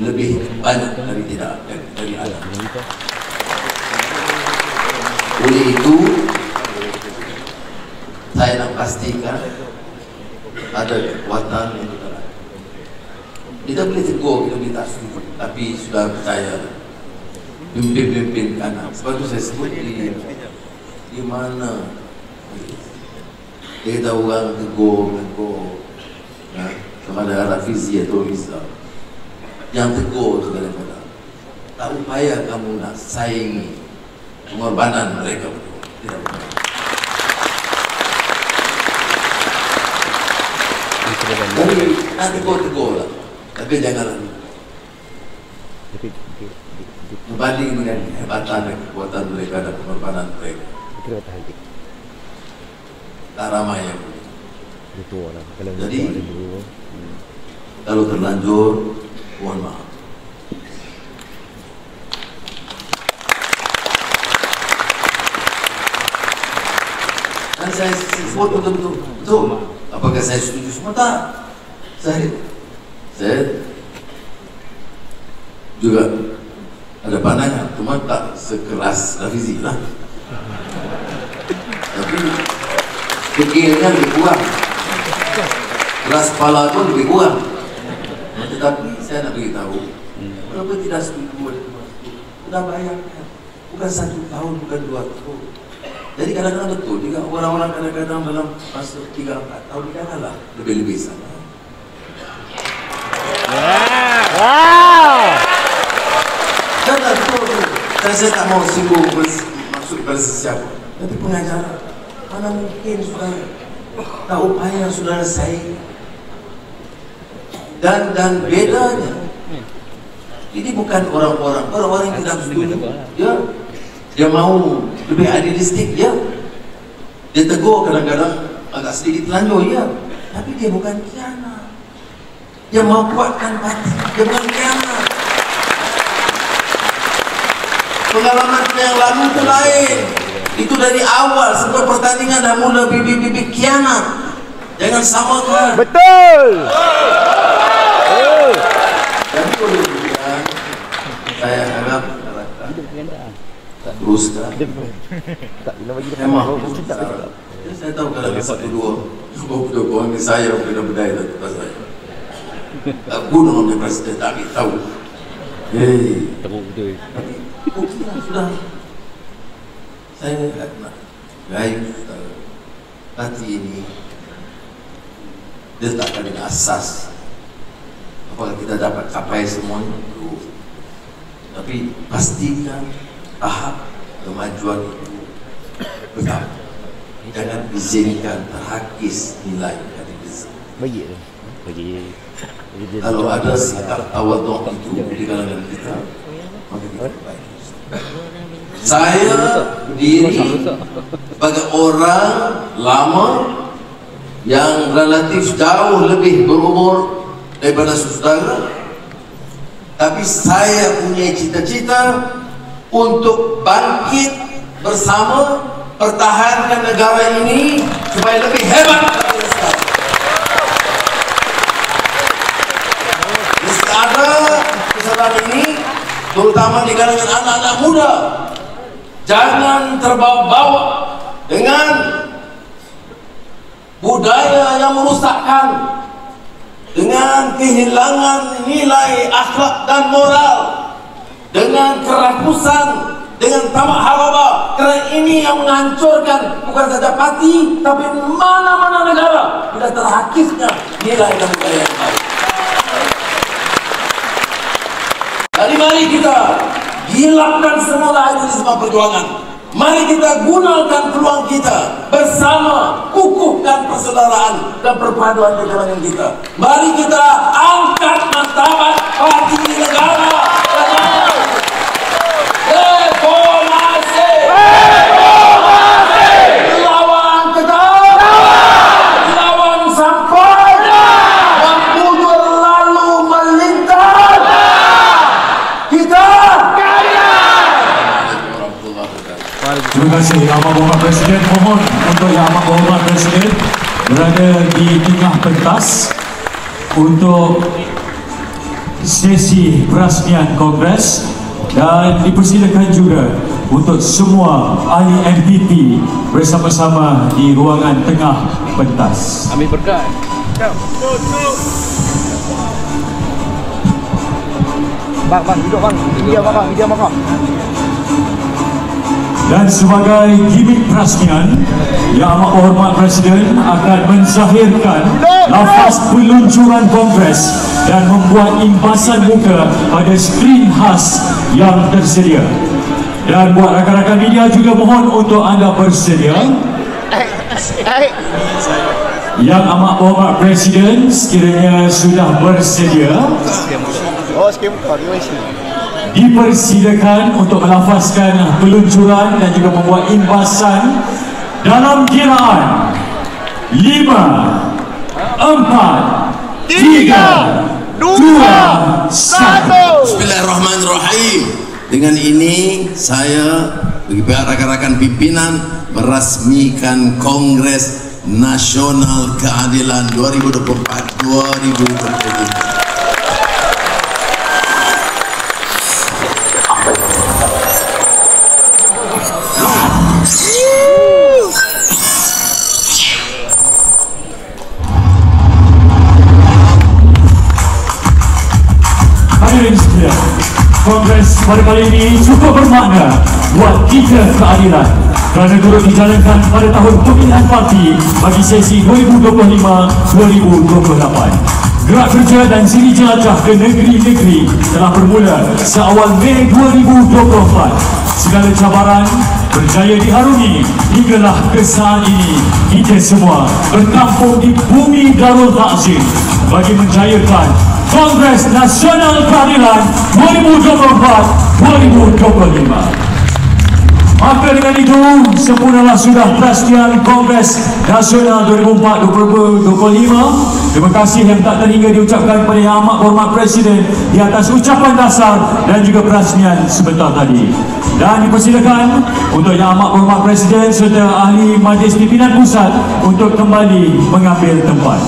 lebih banyak dari tidak dari ada. Oleh itu saya nak pastikan ada kekuatan yang kita ada. Kita boleh tegur, kita boleh tak setuju, tapi sudah percaya pimpin-pimpin kanan. Sebab itu saya sebut di mana kita orang tegur kepada Rafizi atau Rizal, yang tegur itu kadang-kadang tak upaya kamu nak saingi pengorbanan mereka. Tidak boleh. Jadi nak tegur lah, tapi janganlah berbanding dengan kehebatan dan kekuatan mereka dan pengorbanan mereka. Tak ramai yang boleh. Jadi kalau terlanjur, mohon maaf. Dan saya sebut betul. Apakah saya setuju semua? Tak. Saya juga ada pandangan, cuma tak sekeras Rafizi lah. Tapi fikirnya lebih kurang, keras kepala pun lebih kurang. Tetapi saya nak beritahu, kenapa tidak setuju? Sudah bayangkan, bukan 1 tahun, bukan 2 tahun. Jadi kadang-kadang betul juga orang-orang kadang-kadang dalam masa 3-4 tahun janganlah lebih-lebih sama. Jangan betul. Saya tak mau singgung maksud pada sesiapa. Tapi pengacara, mana mungkin saudara tak upaya saudara saya. Dan bedanya, ini bukan orang-orang yang tidak setuju. Ya, dia mau lebih adilistik, ya. Dia tegur kadang-kadang agak sedikit lanjut, ya. Tapi dia bukan khianat. Dia mau kuatkan parti, dia bukan khianat. Pengalaman yang lalu itu lain. Itu dari awal sebelum pertandingan dah mula bibit-bibit khianat. Jangan samakan. Betul. Jadi boleh demikian, saya harap teruskan. Memang saya tahu kalau satu dua orang saya yang berdaya atas saya. Bunuh oleh presiden tak tahu. Sudah. Saya nak gaib hati ini diletakkan dengan asas. Apakah kita dapat capai semuanya? Tapi pastikan tahap kemajuan itu tetap. Jangan izinkan terhakis nilai dari desa. Bagi. Kalau ada sikap tawaduk itu di kalangan kita, maka kita baik. Saya diri sebagai orang lama yang relatif jauh lebih berumur daripada saudara, tapi saya punya cita-cita untuk bangkit bersama, pertahankan negara ini supaya lebih hebat daripada sekarang. Mesti ada kesadaran ini, terutama di kalangan anak-anak muda. Jangan terbawa-bawa dengan budaya yang merusakkan, dengan kehilangan nilai akhlak dan moral, dengan kerakusan, dengan tamak haraba. Kerana ini yang menghancurkan bukan saja parti, tapi mana-mana negara bila terhakisnya nilai dan budaya yang baik. Jadi mari kita hilangkan semula idealisme perjuangan. Mari kita gunakan peluang kita bersama, kukuhkan persaudaraan dan perpaduan di kalangan kita. Mari kita angkat martabat parti negara. Reformasi! Lawan tegak! Lawan sampai! Waktu berlalu melintas! Kita! Terima kasih Yang Amat Berhormat Presiden. Mohon untuk Yang Amat Berhormat Presiden berada di tengah pentas untuk sesi perasmian Kongres, dan dipersilakan juga untuk semua ahli MPP bersama-sama di ruangan tengah pentas. Ambil berkat. Bang, duduk bang. Media bang. Dan sebagai gimmick perasmian, Yang Amat Berhormat Presiden akan menzahirkan lafaz peluncuran Kongres dan membuat impasan muka pada skrin khas yang tersedia. Dan buat rakan-rakan media juga mohon untuk anda bersedia. Yang Amat Berhormat Presiden sekiranya sudah bersedia, dipersilakan untuk melafazkan peluncuran dan juga membuat imbasan dalam kiraan 5, 4, 3, 2, 1. Bismillahirrahmanirrahim. Dengan ini saya bagi pihak rakan-rakan pimpinan merasmikan Kongres Nasional Keadilan 2024-2025. Kongres pada kali ini cukup bermakna buat kita keadilan. kerana turut dijalankan pada tahun pemilihan parti bagi sesi 2025-2028. Gerak kerja dan siri jelajah ke negeri-negeri telah bermula seawal Mei 2024. Segala cabaran berjaya diharungi hinggalah ke saat ini kita semua berkampung di bumi Darul Takzim bagi menjayakan Kongres Nasional Keadilan 2024-2025. Maka dengan itu, sempurnalah sudah perasmian Kongres Nasional 2024-2025. Terima kasih yang tak terhingga diucapkan kepada Yang Amat Berhormat Presiden di atas ucapan dasar dan juga perasmian sebentar tadi. Dan dipersilakan untuk Yang Amat Berhormat Presiden serta Ahli Majlis Pimpinan Pusat untuk kembali mengambil tempat.